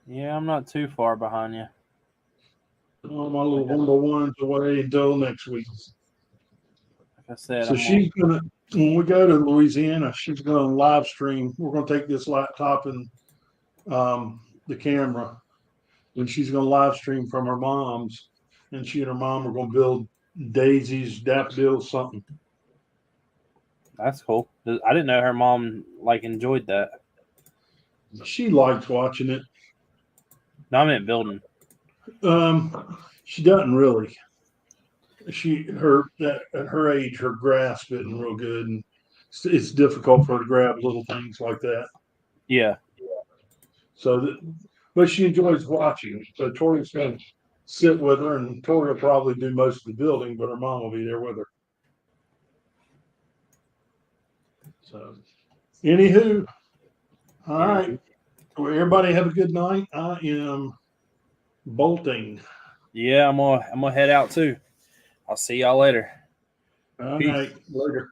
Yeah, I'm not too far behind you. All my little 1-by-1s away until next week. Like I said, So she's gonna, when we go to Louisiana, she's gonna live stream. We're gonna take this laptop and the camera, and she's gonna live stream from her mom's. And she and her mom are gonna build daisies, daffodils, something. that's cool. I didn't know her mom like enjoyed that. She likes watching it. No, I meant building. She doesn't really. At her age, her grasp isn't real good, and it's difficult for her to grab little things like that. Yeah. But she enjoys watching. So Tori's gonna sit with her, and Tori will probably do most of the building, but her mom will be there with her. So, anywho, all right. Well, everybody have a good night. I am bolting. Yeah, I'm gonna head out too. I'll see y'all later. All Peace. right, later.